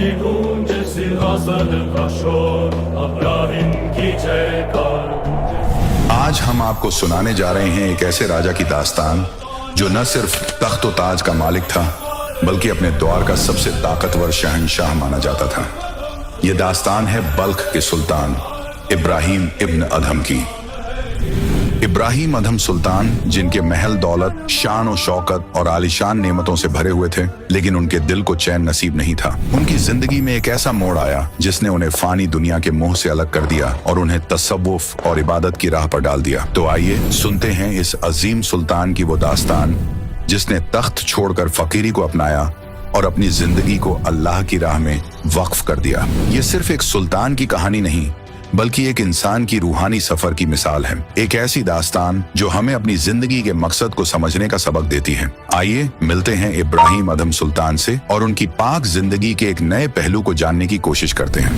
की गूंजे सिंहासन का शोर, इब्राहिम की जयकार गूंजे। आज हम आपको सुनाने जा रहे हैं एक ऐसे राजा की दास्तान जो न सिर्फ तख्त व ताज का मालिक था, बल्कि अपने दौर का सबसे ताकतवर शहंशाह माना जाता था। यह दास्तान है बल्ख के सुल्तान इब्राहिम इब्न अदहम की। इब्राहिम अदहम सुल्तान, जिनके महल दौलत, शान और शौकत और आलीशान नेमतों से भरे हुए थे, लेकिन उनके दिल को चैन नसीब नहीं था। उनकी जिंदगी में एक ऐसा मोड़ आया जिसने उन्हें फानी दुनिया के मोह से अलग कर दिया और उन्हें तसव्वुफ और इबादत की राह पर डाल दिया। तो आइए सुनते हैं इस अजीम सुल्तान की वो दास्तान जिसने तख्त छोड़कर फकीरी को अपनाया और अपनी जिंदगी को अल्लाह की राह में वक्फ कर दिया। ये सिर्फ एक सुल्तान की कहानी नहीं, बल्कि एक इंसान की रूहानी सफर की मिसाल है। एक ऐसी दास्तान जो हमें अपनी जिंदगी के मकसद को समझने का सबक देती है। आइए मिलते हैं इब्राहिम अदहम सुल्तान से और उनकी पाक जिंदगी के एक नए पहलू को जानने की कोशिश करते हैं।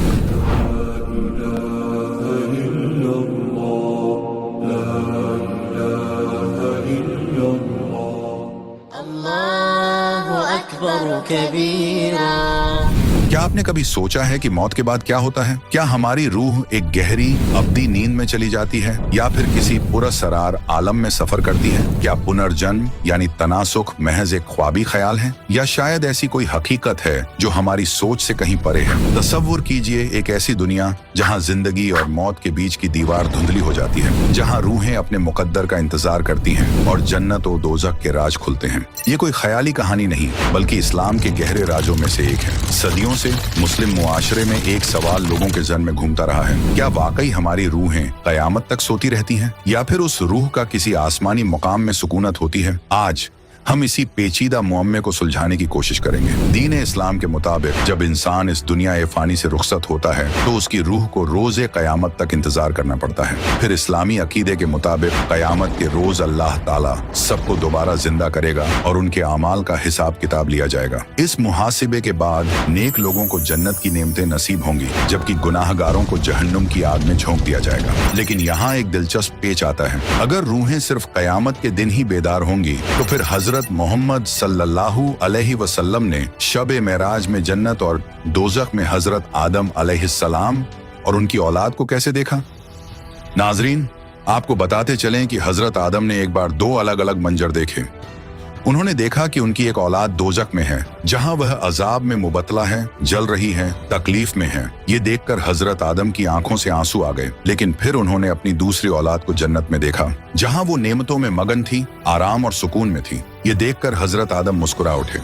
क्या आपने कभी सोचा है कि मौत के बाद क्या होता है? क्या हमारी रूह एक गहरी अब्दी नींद में चली जाती है या फिर किसी पुरअसरार आलम में सफर करती है? क्या पुनर्जन्म यानी तनासुख महज एक ख्वाबी ख्याल है या शायद ऐसी कोई हकीकत है जो हमारी सोच से कहीं परे है? तसव्वुर कीजिए एक ऐसी दुनिया जहाँ जिंदगी और मौत के बीच की दीवार धुंधली हो जाती है, जहाँ रूहें अपने मुकद्दर का इंतजार करती हैं और जन्नत और दोज़ख के राज खुलते हैं। ये कोई ख्याली कहानी नहीं, बल्कि इस्लाम के गहरे राजों में से एक है। सदियों से मुस्लिम मुआशरे में एक सवाल लोगों के जहन में घूमता रहा है, क्या वाकई हमारी रूहें कयामत तक सोती रहती हैं या फिर उस रूह का किसी आसमानी मुकाम में सुकूनत होती है? आज हम इसी पेचीदा मुअम्मे को सुलझाने की कोशिश करेंगे। दीन इस्लाम के मुताबिक जब इंसान इस दुनिया फानी से रुखसत होता है तो उसकी रूह को रोज़े कयामत तक इंतजार करना पड़ता है। फिर इस्लामी अकीदे के मुताबिक कयामत के रोज अल्लाह ताला सबको दोबारा जिंदा करेगा और उनके अमाल का हिसाब किताब लिया जाएगा। इस मुहासिबे के बाद नेक लोगों को जन्नत की नेमतें नसीब होंगी, जबकि गुनाहगारों को जहन्नुम की आग में झोंक दिया जाएगा। लेकिन यहाँ एक दिलचस्प पेच आता है। अगर रूहें सिर्फ कयामत के दिन ही बेदार होंगी तो फिर हजरत मोहम्मद सल्लल्लाहु अलैहि वसल्लम ने शब-ए मेराज में जन्नत और दोज़ख में हजरत आदम अलैहिस्सलाम और उनकी औलाद को कैसे देखा? नाजरीन, आपको बताते चलें कि हजरत आदम ने एक बार दो अलग अलग मंजर देखे। उन्होंने देखा कि उनकी एक औलाद दोज़ख में है, जहां वह अजाब में मुबतला है, जल रही है, तकलीफ में है। ये देखकर हजरत आदम की आंखों से आंसू आ गए। लेकिन फिर उन्होंने अपनी दूसरी औलाद को जन्नत में देखा, जहां वो नेमतों में मगन थी, आराम और सुकून में थी। ये देखकर हजरत आदम मुस्कुरा उठे।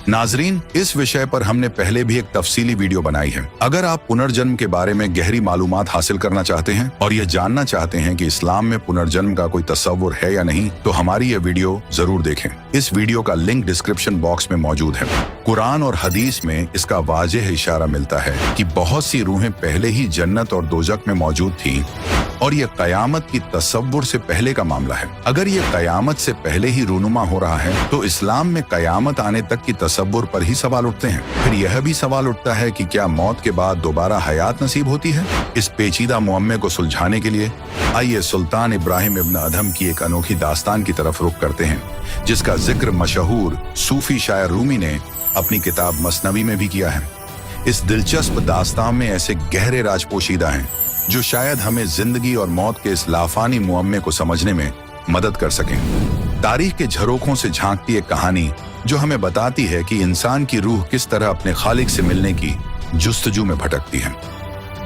नाजरीन, इस विषय पर हमने पहले भी एक तफसीली वीडियो बनाई है। अगर आप पुनर्जन्म के बारे में गहरी मालूमात हासिल करना चाहते हैं और यह जानना चाहते हैं कि इस्लाम में पुनर्जन्म का कोई तसव्वुर है या नहीं, तो हमारी यह वीडियो जरूर देखें। इस वीडियो का लिंक डिस्क्रिप्शन बॉक्स में मौजूद है। कुरान और हदीस में इसका वाज़ेह इशारा मिलता है कि बहुत सी रूहें पहले ही जन्नत और दोज़ख में मौजूद थी और यह कयामत की तसव्वुर से पहले का मामला है। अगर यह कयामत से पहले ही रूनुमा हो रहा है तो इस्लाम में कयामत आने तक की तसव्वुर पर ही सवाल उठते हैं। फिर यह भी सवाल उठता है कि क्या मौत के बाद दोबारा हयात नसीब होती है? इस पेचीदा मुअम्मे को सुलझाने के लिए आइए सुल्तान इब्राहिम इब्न अदहम की एक अनोखी दास्तान की तरफ रुख करते हैं, जिसका जिक्र मशहूर सूफी शायर रूमी ने अपनी किताब मसनवी में भी किया है। इस दिलचस्प दास्तान में ऐसे गहरे राज पोशीदा हैं जो शायद हमें जिंदगी और मौत के इस लाफानी मुअम्मे को समझने में मदद कर सकें। तारीख के झरोखों से झांकती एक कहानी जो हमें बताती है कि इंसान की रूह किस तरह अपने खालिक से मिलने की जुस्तजू में भटकती है।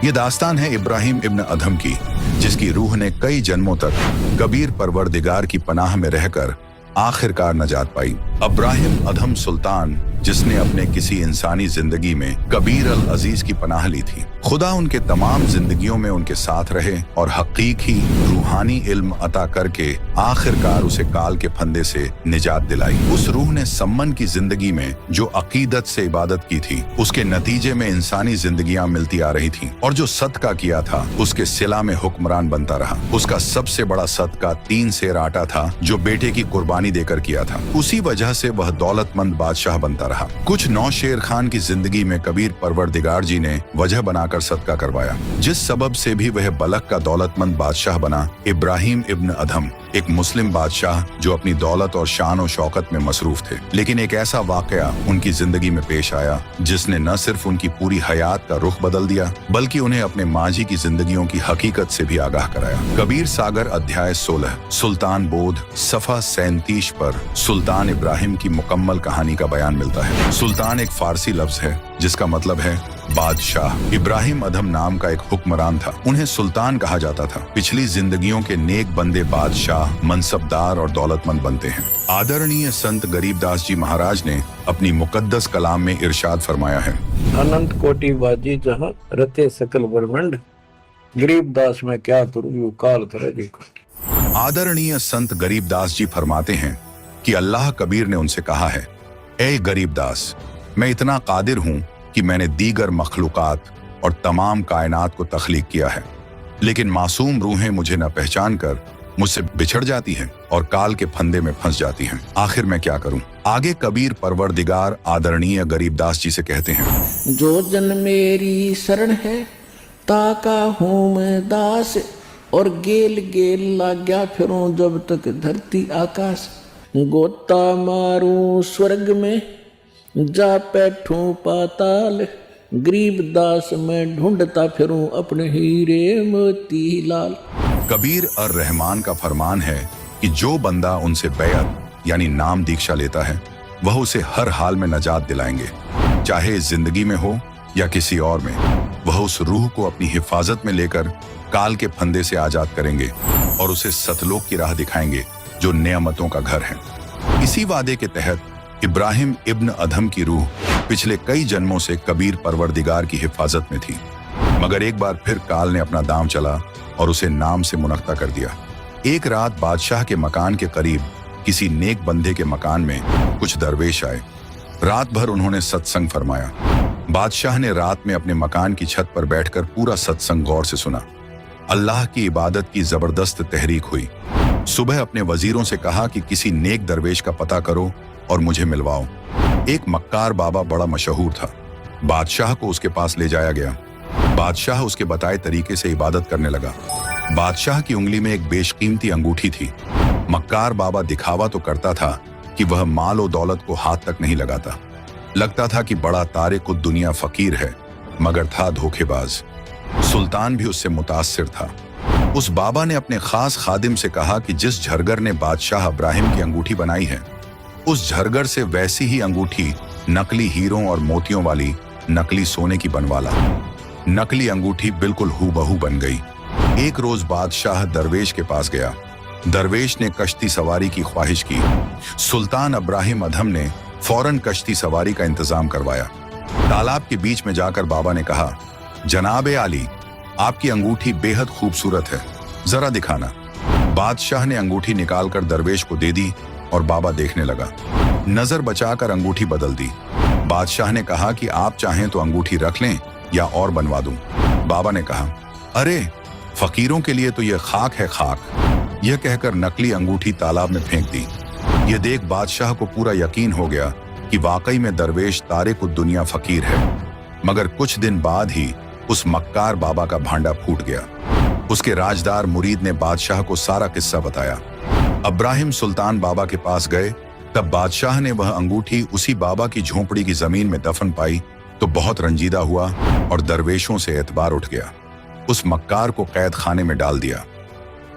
ये दास्तान है इब्राहिम इब्न अदहम की, जिसकी रूह ने कई जन्मों तक कबीर परवरदिगार की पनाह में रहकर आखिरकार नजात पाई। इब्राहिम अदहम सुल्तान, जिसने अपने किसी इंसानी जिंदगी में कबीर अल अजीज की पनाह ली थी, खुदा उनके तमाम जिंदगियों में उनके साथ रहे और हकीकी रूहानी इल्म अता करके आखिरकार उसे काल के फंदे से निजात दिलाई। उस रूह ने सम्मन की जिंदगी में जो अकीदत से इबादत की थी, उसके नतीजे में इंसानी जिंदगियां मिलती आ रही थी और जो सदका किया था उसके सिला में हुक्मरान बनता रहा। उसका सबसे बड़ा सदका 3 सेर आटा था जो बेटे की कुर्बानी देकर किया था। उसी वजह से वह दौलतमंद बादशाह बनता रहा। कुछ नौशेर खान की जिंदगी में कबीर परवरदिगार जी ने वजह बनाकर सदका करवाया, जिस सबब से भी वह बलक का दौलतमंद बादशाह बना। इब्राहिम इब्न अदहम एक मुस्लिम बादशाह जो अपनी दौलत और शान और शौकत में मसरूफ थे। लेकिन एक ऐसा वाकया उनकी जिंदगी में पेश आया जिसने न सिर्फ उनकी पूरी हयात का रुख बदल दिया बल्कि उन्हें अपने माजी की जिंदगियों की हकीकत से भी आगाह कराया। कबीर सागर अध्याय 16 सुल्तान बोध सफा 37 पर सुल्तान इब्राहिम की मुकम्मल कहानी का बयान मिलता है। सुल्तान एक फारसी लफ्ज है जिसका मतलब है बादशाह। इब्राहिम अधम नाम का एक हुक्मरान था, उन्हें सुल्तान कहा जाता था। पिछली जिंदगियों के नेक बंदे बादशाह, मनसबदार और दौलतमंद बनते हैं। आदरणीय संत गरीबदास जी महाराज ने अपनी मुकद्दस कलाम में इरशाद फरमाया है, अनंत कोटि बाजी जहाँ रते सकल ब्रह्मांड, गरीबदास में क्या करूं यूं काल करे देखो। आदरणीय संत गरीबदास जी फरमाते हैं कि अल्लाह कबीर ने उनसे कहा है, ए गरीबदास, मैं इतना कादिर हूँ कि मैंने दीगर मखलूकात और तमाम कायनात को तख्लीक किया है, लेकिन मासूम रूहें मुझे न पहचान कर मुझसे बिछड़ जाती हैं और काल के फंदे में फंस जाती हैं। आखिर मैं क्या करूं? आगे कबीर परवरदिगार आदरणीय गरीबदास जी से कहते हैं, जो जन मेरी शरण है ताका हूँ मैं दास, और गेल गेल लाग्या फिरूं जब तक धरती आकाश, गोता मारूं स्वर्ग में जा बैठूं पाताल, गरीबदास में ढूंढता फिरूं अपने हीरे मोती लाल। कबीर और रहमान का फरमान है कि जो बंदा उनसे बैअत यानी नाम दीक्षा लेता है वह उसे हर हाल में नजात दिलाएंगे, चाहे इस जिंदगी में हो या किसी और में। वह उस रूह को अपनी हिफाजत में लेकर काल के फंदे से आजाद करेंगे और उसे सतलोक की राह दिखाएंगे जो नेमतों का घर है। इसी वादे के तहत इब्राहिम इब्न अधम की रूह पिछले कई जन्मों से कबीर परवरदिगार की हिफाजत में थी, मगर एक बार फिर काल ने अपना दांव चला और उसे नाम से मुनक्ता कर दिया। एक रात बादशाह के मकान के करीब किसी नेक बंदे के मकान में कुछ दरवेश आए। रात भर उन्होंने सत्संग फरमाया। बादशाह ने रात में अपने मकान की छत पर बैठकर पूरा सत्संग गौर से सुना। अल्लाह की इबादत की जबरदस्त तहरीक हुई। सुबह अपने वजीरों से कहा कि किसी नेक दरवेश का पता करो और मुझे मिलवाओ। एक मक्कार बाबा बड़ा मशहूर था। बादशाह को उसके पास ले जाया गया। बादशाह उसके बताए तरीके से इबादत करने लगा। बादशाह की उंगली में एक बेशकीमती अंगूठी थी। मक्कार बाबा दिखावा तो करता था कि वह माल और दौलत को हाथ तक नहीं लगाता। लगता था कि बड़ा तारिक दुनिया फकीर है, मगर था धोखेबाज। सुल्तान भी उससे मुतासिर था। उस बाबा ने अपने खास खादिम से कहा कि जिस झरगर ने बादशाह इब्राहिम की अंगूठी बनाई है, उस झरगर से वैसी ही अंगूठी नकली हीरों और मोतियों वाली नकली सोने की बनवाला। नकली अंगूठी बिल्कुल हूबहू बन गई। एक रोज बादशाह दरवेश के पास गया। दरवेश ने कश्ती सवारी की ख्वाहिश की। सुल्तान इब्राहिम अधम ने फौरन कश्ती सवारी का इंतजाम करवाया। तालाब के बीच में जाकर बाबा ने कहा, जनाबे आली, आपकी अंगूठी बेहद खूबसूरत है, जरा दिखाना। बादशाह ने अंगूठी निकालकर दरवेश को दे दी और बाबा देखने लगा। नजर बचाकर अंगूठी बदल दी। बादशाह ने कहा कि आप चाहें तो अंगूठी रख लें या और बनवा दूं। बाबा ने कहा, अरे फकीरों के लिए तो यह खाक है, खाक। यह कहकर नकली अंगूठी तालाब में फेंक दी। यह देख बादशाह को पूरा यकीन हो गया कि वाकई में दरवेश तारिक दुनिया फकीर है। मगर कुछ दिन बाद ही उस मक्कार बाबा का भांडा फूट गया। उसके राजदार मुरीद ने बादशाह को सारा किस्सा बताया। इब्राहिम सुल्तान बाबा के पास गए। तब बादशाह ने वह अंगूठी उसी बाबा की झोपड़ी की जमीन में दफन पाई तो बहुत रंजीदा हुआ और दरवेशों से एतबार उठ गया। उस मक्कार को कैद खाने में डाल दिया।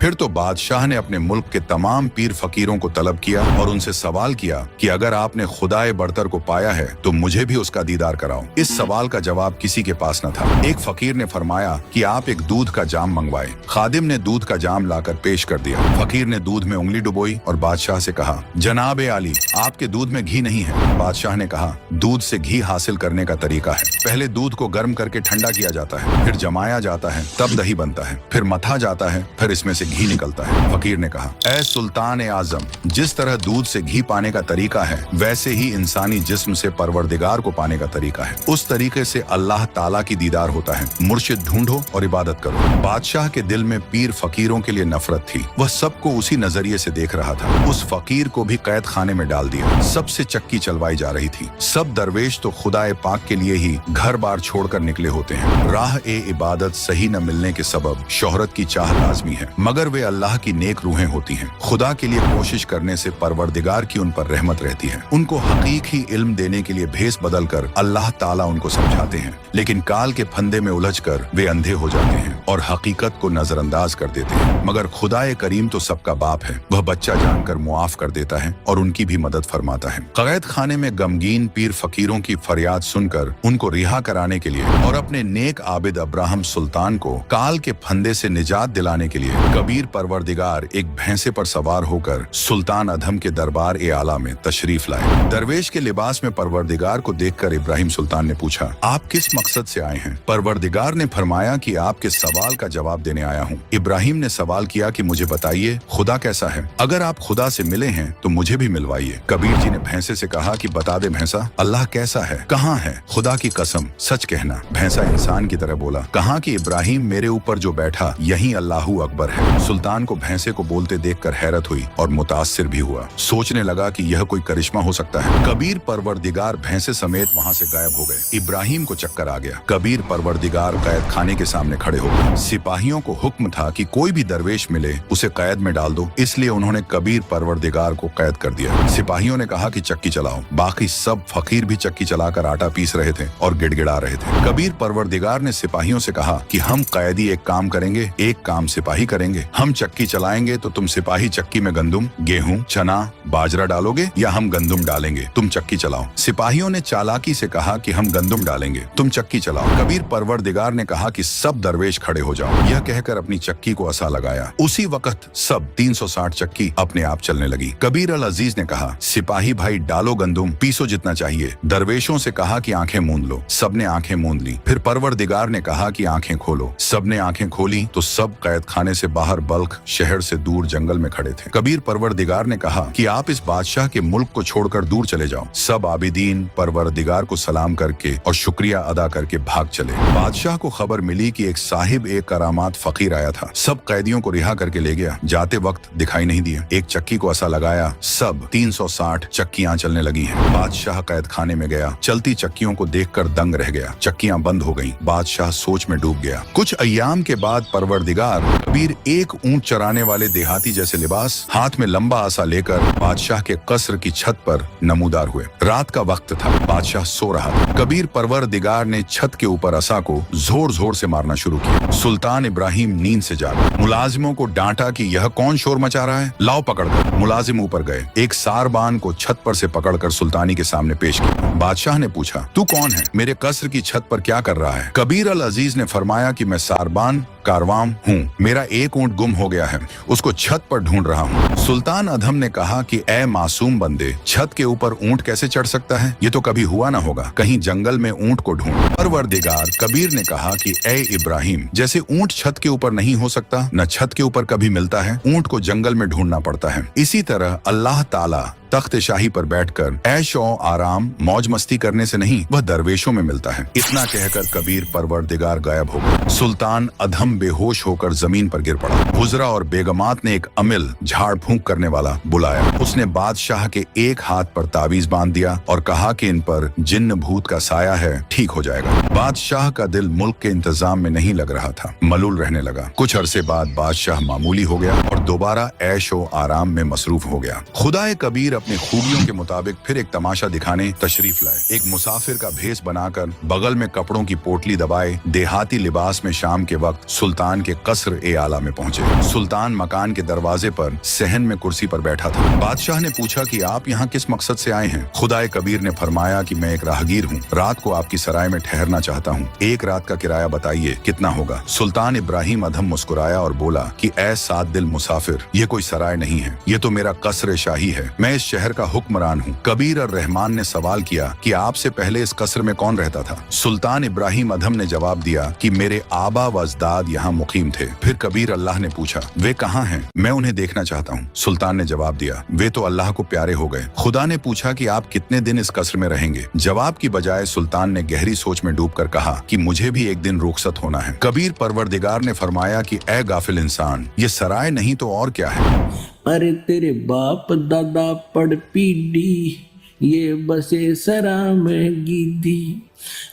फिर तो बादशाह ने अपने मुल्क के तमाम पीर फकीरों को तलब किया और उनसे सवाल किया कि अगर आपने खुदाए बरतर को पाया है तो मुझे भी उसका दीदार कराओ। इस सवाल का जवाब किसी के पास न था। एक फकीर ने फरमाया कि आप एक दूध का जाम मंगवाए। खादिम ने दूध का जाम लाकर पेश कर दिया। फकीर ने दूध में उंगली डुबोई और बादशाह से कहा, जनाबे आली, आपके दूध में घी नहीं है। बादशाह ने कहा, दूध से घी हासिल करने का तरीका है। पहले दूध को गर्म करके ठंडा किया जाता है, फिर जमाया जाता है, तब दही बनता है, फिर मथा जाता है, फिर इसमें से घी निकलता है। फकीर ने कहा, ऐ सुल्तान ए आजम, जिस तरह दूध से घी पाने का तरीका है वैसे ही इंसानी जिस्म से परवरदिगार को पाने का तरीका है। उस तरीके से अल्लाह ताला की दीदार होता है। मुर्शिद ढूंढो और इबादत करो। बादशाह के दिल में पीर फकीरों के लिए नफरत थी। वह सबको उसी नजरिए से देख रहा था। उस फकीर को भी कैद खाने में डाल दिया। सबसे चक्की चलवाई जा रही थी। सब दरवेश तो खुदाए पाक के लिए ही घर बार छोड़कर निकले होते हैं। राह ए इबादत सही न मिलने के सबब शोहरत की चाह लाजमी है, मगर अगर वे अल्लाह की नेक रूहें होती हैं। खुदा के लिए कोशिश करने से परवरदिगार की उन पर रहमत रहती है। उनको हकीकी इल्म देने के लिए भेस बदल कर अल्लाह ताला उनको समझाते हैं, लेकिन काल के फंदे में उलझकर वे अंधे हो जाते हैं और हकीकत को नजरअंदाज कर देते हैं। मगर खुदाए करीम तो सबका बाप है, वह बच्चा जानकर मुआफ कर देता है और उनकी भी मदद फरमाता है। कैद खाने में गमगीन पीर फकीरों की फरियाद सुनकर उनको रिहा कराने के लिए और अपने नेक आबिद अब्राहम सुल्तान को काल के फंदे से निजात दिलाने के लिए कबीर परवरदिगार एक भैंसे पर सवार होकर सुल्तान अधम के दरबार ए आला में तशरीफ लाए। दरवेश के लिबास में परवरदिगार को देखकर इब्राहिम सुल्तान ने पूछा, आप किस मकसद से आए हैं? परवरदिगार ने फरमाया कि आपके सवाल का जवाब देने आया हूँ। इब्राहिम ने सवाल किया कि मुझे बताइए खुदा कैसा है? अगर आप खुदा से मिले हैं तो मुझे भी मिलवाइए। कबीर जी ने भैंसे से कहा कि बता दे भैंसा, अल्लाह कैसा है? कहाँ है? खुदा की कसम सच कहना। भैंसा इंसान की तरह बोला, कहा कि इब्राहिम मेरे ऊपर जो बैठा यही अल्लाहू अकबर है। सुल्तान को भैंसे को बोलते देखकर हैरत हुई और मुतासिर भी हुआ। सोचने लगा कि यह कोई करिश्मा हो सकता है। कबीर परवरदिगार भैंसे समेत वहाँ से गायब हो गए। इब्राहिम को चक्कर आ गया। कबीर परवरदिगार कैद खाने के सामने खड़े हो गए। सिपाहियों को हुक्म था कि कोई भी दरवेश मिले उसे कैद में डाल दो, इसलिए उन्होंने कबीर परवरदिगार को कैद कर दिया। सिपाहियों ने कहा कि चक्की चलाओ। बाकी सब फकीर भी चक्की चलाकर आटा पीस रहे थे और गिड़गिड़ा रहे थे। कबीर परवरदिगार ने सिपाहियों से कहा कि हम कैदी एक काम करेंगे, एक काम सिपाही करेंगे। हम चक्की चलाएंगे तो तुम सिपाही चक्की में गंदुम, गेहूं, चना, बाजरा डालोगे या हम गंदुम डालेंगे, तुम चक्की चलाओ। सिपाहियों ने चालाकी से कहा कि हम गंदुम डालेंगे, तुम चक्की चलाओ। कबीर परवरदिगार ने कहा कि सब दरवेश खड़े हो जाओ। यह कहकर अपनी चक्की को असा लगाया। उसी वक्त सब 360 चक्की अपने आप चलने लगी। कबीर अल अजीज ने कहा, सिपाही भाई डालो गंदुम, पीसो जितना चाहिए। दरवेशों से कहा कि आंखें मूंद लो। सबने आंखें मूंद ली। फिर परवरदिगार ने कहा कि आंखें खोलो। सबने आंखें खोली तो सब कैद खाने से बाहर बल्ख शहर से दूर जंगल में खड़े थे। कबीर परवरदिगार ने कहा कि आप इस बादशाह के मुल्क को छोड़कर दूर चले जाओ। सब आबिदीन परवरदिगार को सलाम करके और शुक्रिया अदा करके भाग चले। बादशाह को खबर मिली कि एक साहिब एक करामात फकीर आया था। सब कैदियों को रिहा करके ले गया। जाते वक्त दिखाई नहीं दिया। एक चक्की को असा लगाया, सब 360 चक्कियां चलने लगी हैं। बादशाह कैद खाने में गया। चलती चक्कियों को देखकर दंग रह गया। चक्कियां बंद हो गईं। बादशाह सोच में डूब गया। कुछ अय्याम के बाद परवरदिगार कबीर एक ऊंट चराने वाले देहाती जैसे लिबास, हाथ में लंबा आसा लेकर बादशाह के कसर की छत पर नमूदार हुए। रात का वक्त था। बादशाह सो रहा था। कबीर परवरदिगार ने छत के ऊपर असा को जोर जोर से मारना शुरू किया। सुल्तान इब्राहिम नींद से जागा। मुलाजिमों को डांटा कि यह कौन शोर मचा रहा है, लाओ पकड़कर। मुलाजिम ऊपर गए। एक सारबान को छत पर से पकड़कर सुल्तानी के सामने पेश किया। बादशाह ने पूछा, तू कौन है? मेरे कसर की छत पर क्या कर रहा है? कबीर अल अजीज ने फरमाया कि मैं सारबान कारवाम हूँ। मेरा एक ऊंट गुम हो गया है, उसको छत पर ढूंढ रहा हूँ। सुल्तान अधम ने कहा कि ए मासूम बंदे, छत के ऊपर ऊंट कैसे चढ़ सकता है? ये तो कभी हुआ ना होगा। कहीं जंगल में ऊंट को ढूंढ। परवरदिगार कबीर ने कहा कि ए इब्राहिम, जैसे ऊंट छत के ऊपर नहीं हो सकता, न छत के ऊपर कभी मिलता है, ऊंट को जंगल में ढूंढना पड़ता है। इसी तरह अल्लाह ताला तख्त शाही पर बैठकर ऐश और आराम मौज मस्ती करने से नहीं, वह दरवेशों में मिलता है। इतना कहकर कबीर परवरदिगार गायब हो गए। सुल्तान अधम बेहोश होकर जमीन पर गिर पड़ा। हुजरा और बेगमात ने एक अमिल झाड़ फूंक करने वाला बुलाया। उसने बादशाह के एक हाथ पर तावीज बांध दिया और कहा कि इन पर जिन्न भूत का साया है, ठीक हो जाएगा। बादशाह का दिल मुल्क के इंतजाम में नहीं लग रहा था, मलूल रहने लगा। कुछ अरसे बाद बादशाह मामूली हो गया और दोबारा ऐश और आराम में मसरूफ हो गया। खुदाए कबीर अपनी खूबियों के मुताबिक फिर एक तमाशा दिखाने तशरीफ लाए। एक मुसाफिर का भेष बनाकर बगल में कपड़ों की पोटली दबाए देहाती लिबास में शाम के वक्त सुल्तान के कसर ए आला में पहुंचे। सुल्तान मकान के दरवाजे पर सहन में कुर्सी पर बैठा था। बादशाह ने पूछा कि आप यहाँ किस मकसद से आए हैं? खुदाए कबीर ने फरमाया कि मैं एक राहगीर हूँ, रात को आपकी सराय में ठहरना चाहता हूँ। एक रात का किराया बताइए कितना होगा? सुल्तान इब्राहिम अधम मुस्कुराया और बोला कि ऐ सात दिल मुसाफिर, ये कोई सराय नहीं है, ये तो मेरा कसर शाही है। मैं इस शहर का हुक्मरान हूँ। कबीर और रहमान ने सवाल किया कि आपसे पहले इस कसर में कौन रहता था? सुल्तान इब्राहिम अधम ने जवाब दिया कि मेरे आबा व अजदाद यहाँ मुकीम थे। फिर कबीर अल्लाह ने पूछा, वे कहाँ हैं? मैं उन्हें देखना चाहता हूँ। सुल्तान ने जवाब दिया, वे तो अल्लाह को प्यारे हो गए। खुदा ने पूछा कि आप कितने दिन इस कसर में रहेंगे? जवाब की बजाय सुल्तान ने गहरी सोच में डूबकर कहा कि मुझे भी एक दिन रुखसत होना है। कबीर परवरदिगार ने फरमाया कि ए गाफिल इंसान, ये सराय नहीं तो और क्या है? अरे तेरे बाप दादा पड़ पीढ़ी, ये बसे सरा में गीदी,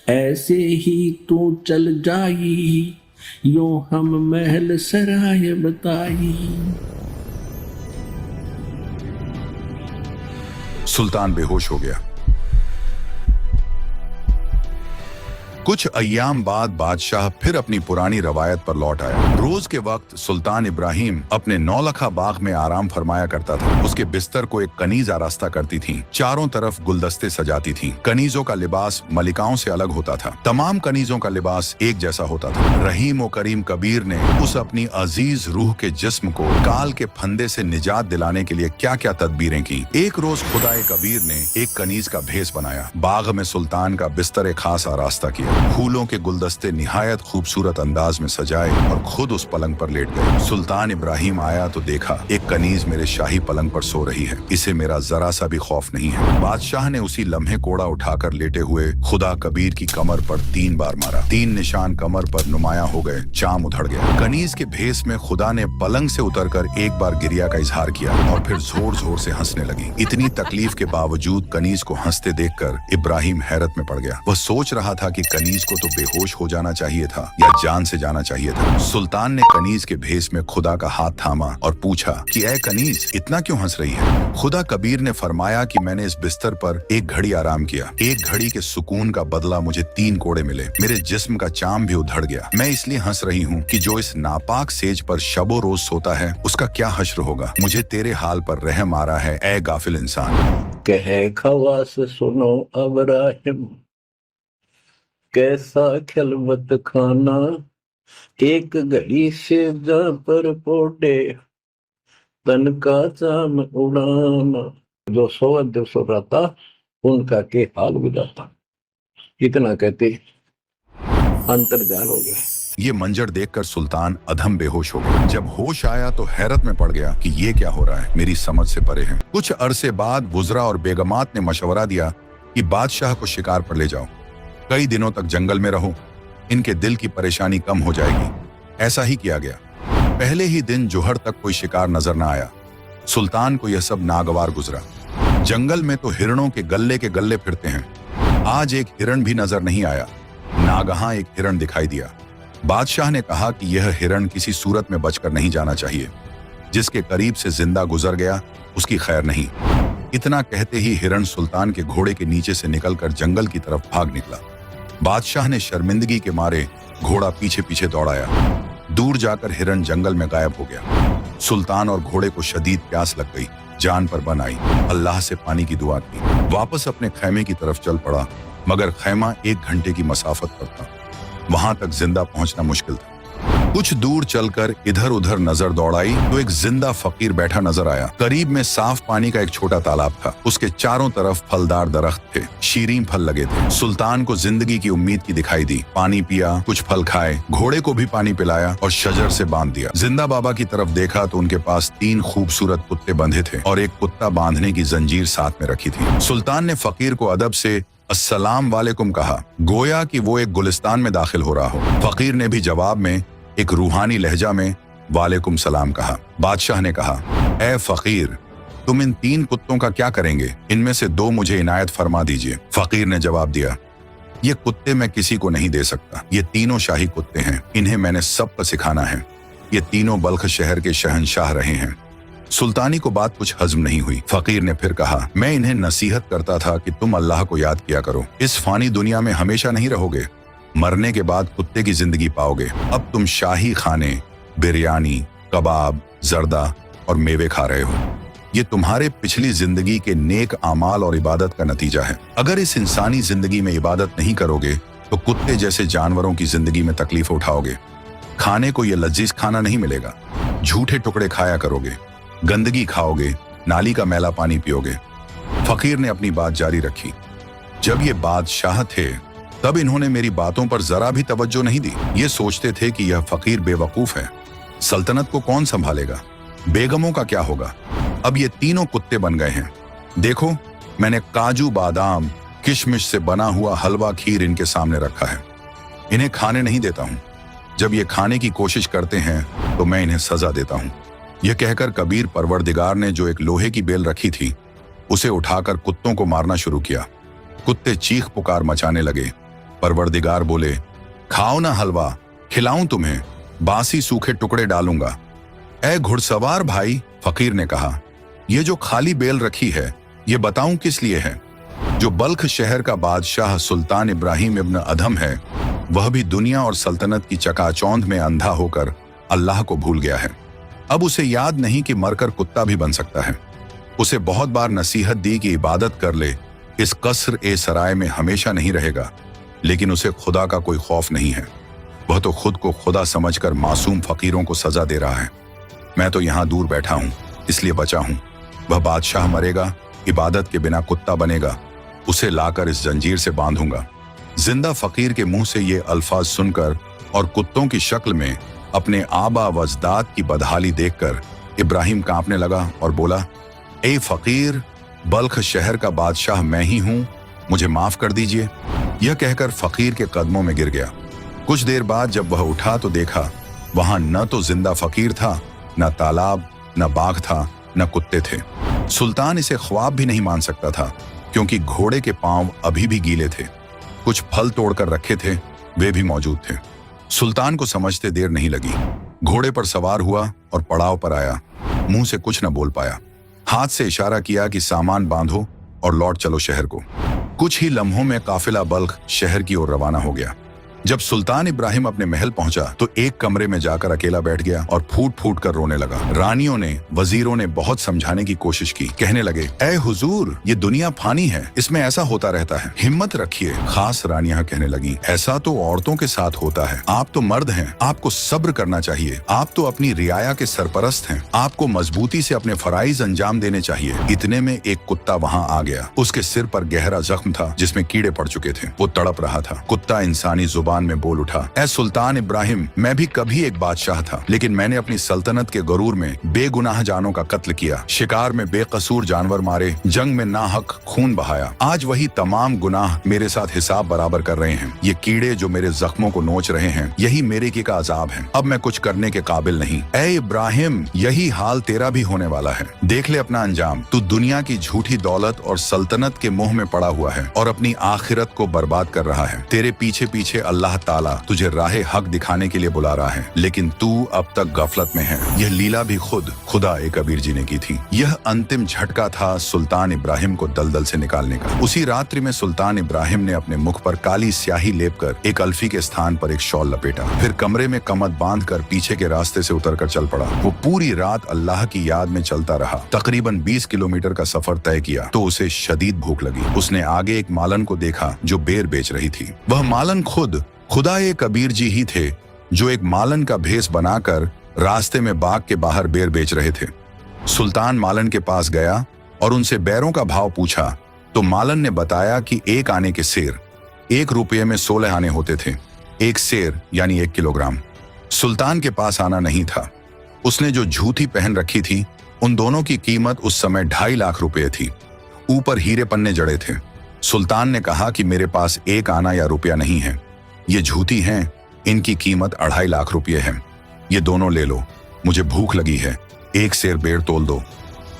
ऐसे ही तू चल जाई यूं हम महल सराय बताई। सुल्तान बेहोश हो गया। कुछ अय्याम बाद बादशाह फिर अपनी पुरानी रवायत पर लौट आया। रोज के वक्त सुल्तान इब्राहिम अपने नौलखा बाग में आराम फरमाया करता था। उसके बिस्तर को एक कनीज आरास्ता करती थी, चारों तरफ गुलदस्ते सजाती थी। कनीजों का लिबास मलिकाओं से अलग होता था। तमाम कनीजों का लिबास एक जैसा होता था। रहीम और करीम कबीर ने उस अपनी अजीज रूह के जिस्म को काल के फंदे से निजात दिलाने के लिए क्या क्या तदबीरें की। एक रोज खुदाए कबीर ने एक कनीज का भेस बनाया, बाग में सुल्तान का बिस्तर एक खास आरास्ता किया, फूलों के गुलदस्ते निहायत खूबसूरत अंदाज में सजाए और खुद उस पलंग पर लेट गए। सुल्तान इब्राहिम आया तो देखा एक कनीज मेरे शाही पलंग पर सो रही है। इसे मेरा जरा सा भी खौफ नहीं है। बादशाह ने उसी लम्हे कोड़ा उठाकर लेटे हुए खुदा कबीर की कमर पर 3 बार मारा। 3 निशान कमर पर नुमाया हो गए, चाम उधड़ गया। कनीज के भेस में खुदा ने पलंग से उतरकर एक बार गिरिया का इजहार किया और फिर जोर जोर से हंसने लगी। इतनी तकलीफ के बावजूद कनीज को हंसते देखकर इब्राहिम हैरत में पड़ गया। वह सोच रहा था कि कनीज को तो बेहोश हो जाना चाहिए था या जान से जाना चाहिए था। सुल्तान ने कनीज के भेस में खुदा का हाथ थामा और पूछा कि ऐ कनीज, इतना क्यों हंस रही है? खुदा कबीर ने फरमाया कि मैंने इस बिस्तर पर एक घड़ी आराम किया। एक घड़ी के सुकून का बदला मुझे 3 कोड़े मिले। मेरे जिस्म का चाम भी उधड़ गया। मैं इसलिए हंस रही हूँ कि जो इस नापाक सेज पर शबो रोज सोता है उसका क्या हश्र होगा। मुझे तेरे हाल पर रहम आ रहा है ऐ गाफिल इंसान। कहे खवास सुनो अब्राहिम, कैसा खिलवत खाना, एक घड़ी से जा पर पोटे तन का चाम उड़ाना। जो सो रहता उनका के हाल गुजारता। इतना कहते अंतर्जाल हो गया। ये मंजर देखकर सुल्तान अधम बेहोश हो गया। जब होश आया तो हैरत में पड़ गया कि ये क्या हो रहा है, मेरी समझ से परे है। कुछ अरसे बाद वुज़रा और बेगमात ने मशवरा दिया कि बादशाह को शिकार पर ले जाओ, कई दिनों तक जंगल में रहो, इनके दिल की परेशानी कम हो जाएगी। ऐसा ही किया गया। पहले ही दिन जोहर तक कोई शिकार नजर न आया। सुल्तान को यह सब नागवार गुजरा। जंगल में तो हिरणों के गल्ले फिरते हैं। आज एक हिरण भी नजर नहीं आया। नागहां एक हिरण दिखाई दिया। बादशाह ने कहा कि यह हिरण किसी सूरत में बचकर नहीं जाना चाहिए। जिसके करीब से जिंदा गुजर गया उसकी खैर नहीं। इतना कहते ही हिरण सुल्तान के घोड़े के नीचे से निकलकर जंगल की तरफ भाग निकला। बादशाह ने शर्मिंदगी के मारे घोड़ा पीछे पीछे दौड़ाया। दूर जाकर हिरण जंगल में गायब हो गया। सुल्तान और घोड़े को शदीद प्यास लग गई। जान पर बन आई। अल्लाह से पानी की दुआ की। वापस अपने खैमे की तरफ चल पड़ा, मगर खैमा 1 घंटे की मसाफत पर था। वहां तक जिंदा पहुंचना मुश्किल था। कुछ दूर चलकर इधर उधर नजर दौड़ाई तो एक जिंदा फकीर बैठा नजर आया। करीब में साफ पानी का एक छोटा तालाब था। उसके चारों तरफ फलदार दरख्त थे, शीरीं फल लगे थे। सुल्तान को जिंदगी की उम्मीद की दिखाई दी। पानी पिया, कुछ फल खाए, घोड़े को भी पानी पिलाया और शजर से बांध दिया। जिंदा बाबा की तरफ देखा तो उनके पास 3 खूबसूरत कुत्ते बंधे थे और एक कुत्ता बांधने की जंजीर साथ में रखी थी। सुल्तान ने फकीर को अदब से अस्सलाम वालेकुम कहा, गोया कि वो एक गुलिस्तान में दाखिल हो रहा हो। फकीर ने भी जवाब में एक रूहानी लहजा में वालेकुम सलाम कहा। बादशाह ने कहा, ए फकीर, तुम इन 3 कुत्तों का क्या करेंगे? इनमें से 2 मुझे इनायत फरमा दीजिए। फकीर ने जवाब दिया, ये कुत्ते मैं किसी को नहीं दे सकता। ये तीनों शाही कुत्ते हैं। इन्हें मैंने सबको सिखाना है। ये तीनों बल्ख शहर के शहंशाह रहे हैं। सुल्तानी को बात कुछ हजम नहीं हुई। फकीर ने फिर कहा, मैं इन्हें नसीहत करता था कि तुम अल्लाह को याद किया करो। इस फानी दुनिया में हमेशा नहीं रहोगे। मरने के बाद कुत्ते की जिंदगी पाओगे। अब तुम शाही खाने, बिरयानी, कबाब, जर्दा और मेवे खा रहे हो। ये तुम्हारे पिछली जिंदगी के नेक आमाल और इबादत का नतीजा है। अगर इस इंसानी जिंदगी में इबादत नहीं करोगे तो कुत्ते जैसे जानवरों की जिंदगी में तकलीफ उठाओगे। खाने को ये लजीज खाना नहीं मिलेगा। झूठे टुकड़े खाया करोगे, गंदगी खाओगे, नाली का मैला पानी पियोगे। फकीर ने अपनी बात जारी रखी। जब ये बादशाह थे तब इन्होंने मेरी बातों पर जरा भी तवज्जो नहीं दी। ये सोचते थे कि यह फकीर बेवकूफ है, सल्तनत को कौन संभालेगा, बेगमों का क्या होगा। अब ये तीनों कुत्ते बन गए हैं। देखो, मैंने काजू बादाम किशमिश से बना हुआ हलवा खीर इनके सामने रखा है। इन्हें खाने नहीं देता हूँ। जब ये खाने की कोशिश करते हैं तो मैं इन्हें सजा देता हूँ। यह कहकर कबीर परवरदिगार ने जो एक लोहे की बेल रखी थी उसे उठाकर कुत्तों को मारना शुरू किया। कुत्ते चीख पुकार मचाने लगे। परवरदिगार बोले, खाओ ना हलवा, खिलाऊं तुम्हें, बासी सूखे टुकड़े डालूंगा। ए घुड़सवार भाई, फकीर ने कहा, ये जो खाली बेल रखी है, ये बताऊं किस लिए है? जो बल्ख शहर का बादशाह सुल्तान इब्राहिम इब्न अधम है, वह भी दुनिया और सल्तनत की चकाचौंध में अंधा होकर अल्लाह को भूल गया है। अब उसे याद नहीं कि मरकर कुत्ता भी बन सकता है। उसे बहुत बार नसीहत दी कि इबादत कर ले, इस कसर ए सराय में हमेशा नहीं रहेगा, लेकिन उसे खुदा का कोई खौफ नहीं है। वह तो खुद को खुदा समझकर मासूम फकीरों को सजा दे रहा है। मैं तो यहाँ दूर बैठा हूँ, इसलिए बचा हूँ। वह बादशाह मरेगा, इबादत के बिना कुत्ता बनेगा, उसे लाकर इस जंजीर से बांधूंगा। जिंदा फकीर के मुंह से ये अल्फाज सुनकर और कुत्तों की शक्ल में अपने आबा वजदाद की बदहाली देखकर इब्राहिम कांपने लगा और बोला, ए फकीर, बल्ख शहर का बादशाह मैं ही हूं, मुझे माफ कर दीजिए। यह कहकर फकीर के कदमों में गिर गया। कुछ देर बाद जब वह उठा तो देखा वहां न तो जिंदा फकीर था, न तालाब, न बाघ था, न कुत्ते थे। सुल्तान इसे ख्वाब भी नहीं मान सकता था, क्योंकि घोड़े के पांव अभी भी गीले थे। कुछ फल तोड़कर रखे थे, वे भी मौजूद थे। सुल्तान को समझते देर नहीं लगी। घोड़े पर सवार हुआ और पड़ाव पर आया। मुंह से कुछ न बोल पाया। हाथ से इशारा किया कि सामान बांधो और लौट चलो शहर को। कुछ ही लम्हों में काफिला बल्ख शहर की ओर रवाना हो गया। जब सुल्तान इब्राहिम अपने महल पहुंचा तो एक कमरे में जाकर अकेला बैठ गया और फूट फूट कर रोने लगा। रानियों ने, वजीरों ने बहुत समझाने की कोशिश की। कहने लगे, ऐ हुजूर, ये दुनिया फानी है, इसमें ऐसा होता रहता है, हिम्मत रखिए। खास रानियां कहने लगी, ऐसा तो औरतों के साथ होता है, आप तो मर्द हैं, आपको सब्र करना चाहिए। आप तो अपनी रियाया के सरपरस्त हैं, आपको मजबूती से अपने फराइज अंजाम देने चाहिए। इतने में एक कुत्ता वहाँ आ गया। उसके सिर पर गहरा जख्म था जिसमें कीड़े पड़ चुके थे। वो तड़प रहा था। कुत्ता इंसानी जुबान में बोल उठा, ऐ सुल्तान इब्राहिम, मैं भी कभी एक बादशाह था, लेकिन मैंने अपनी सल्तनत के गरूर में बेगुनाह जानों का कत्ल किया, शिकार में बेकसूर जानवर मारे, जंग में नाहक खून बहाया। आज वही तमाम गुनाह मेरे साथ हिसाब बराबर कर रहे हैं। ये कीड़े जो मेरे जख्मों को नोच रहे हैं, यही मेरे की का अजाब है। अब मैं कुछ करने के काबिल नहीं। ऐ इब्राहिम, यही हाल तेरा भी होने वाला है। देख ले अपना अंजाम। तू दुनिया की झूठी दौलत और सल्तनत के मोह में पड़ा हुआ है और अपनी आखिरत को बर्बाद कर रहा है। तेरे पीछे पीछे अल्लाह ताला तुझे राहे हक दिखाने के लिए बुला रहा है, लेकिन तू अब तक गफलत में है। यह लीला भी खुद खुदा ए कबीर जी ने की थी। यह अंतिम झटका था सुल्तान इब्राहिम को दलदल से निकालने का। उसी रात्रि में सुल्तान इब्राहिम ने अपने मुख पर काली स्याही लेपकर एक अल्फी के स्थान पर एक शॉल लपेटा। फिर कमरे में कमर बांधकर पीछे के रास्ते से उतरकर चल पड़ा। वो पूरी रात अल्लाह की याद में चलता रहा। तकरीबन 20 किलोमीटर का सफर तय किया तो उसे शदीद भूख लगी। उसने आगे एक मालन को देखा जो बेर बेच रही थी। वह मालन खुद खुदा ए कबीर जी ही थे, जो एक मालन का भेस बनाकर रास्ते में बाग के बाहर बेर बेच रहे थे। सुल्तान मालन के पास गया और उनसे बैरों का भाव पूछा तो मालन ने बताया कि एक आने के सेर 1 रुपये में 16 आने होते थे। एक सेर यानी 1 किलोग्राम। सुल्तान के पास आना नहीं था। उसने जो जूती पहन रखी थी, उन दोनों की कीमत उस समय 2.5 लाख रुपये थी। ऊपर हीरे पन्ने जड़े थे। सुल्तान ने कहा कि मेरे पास 1 आना या रुपया नहीं है, ये झूठी हैं, इनकी कीमत 2.5 लाख रुपये है। ये दोनों ले लो, मुझे भूख लगी है, 1 सेर बेर तोल दो।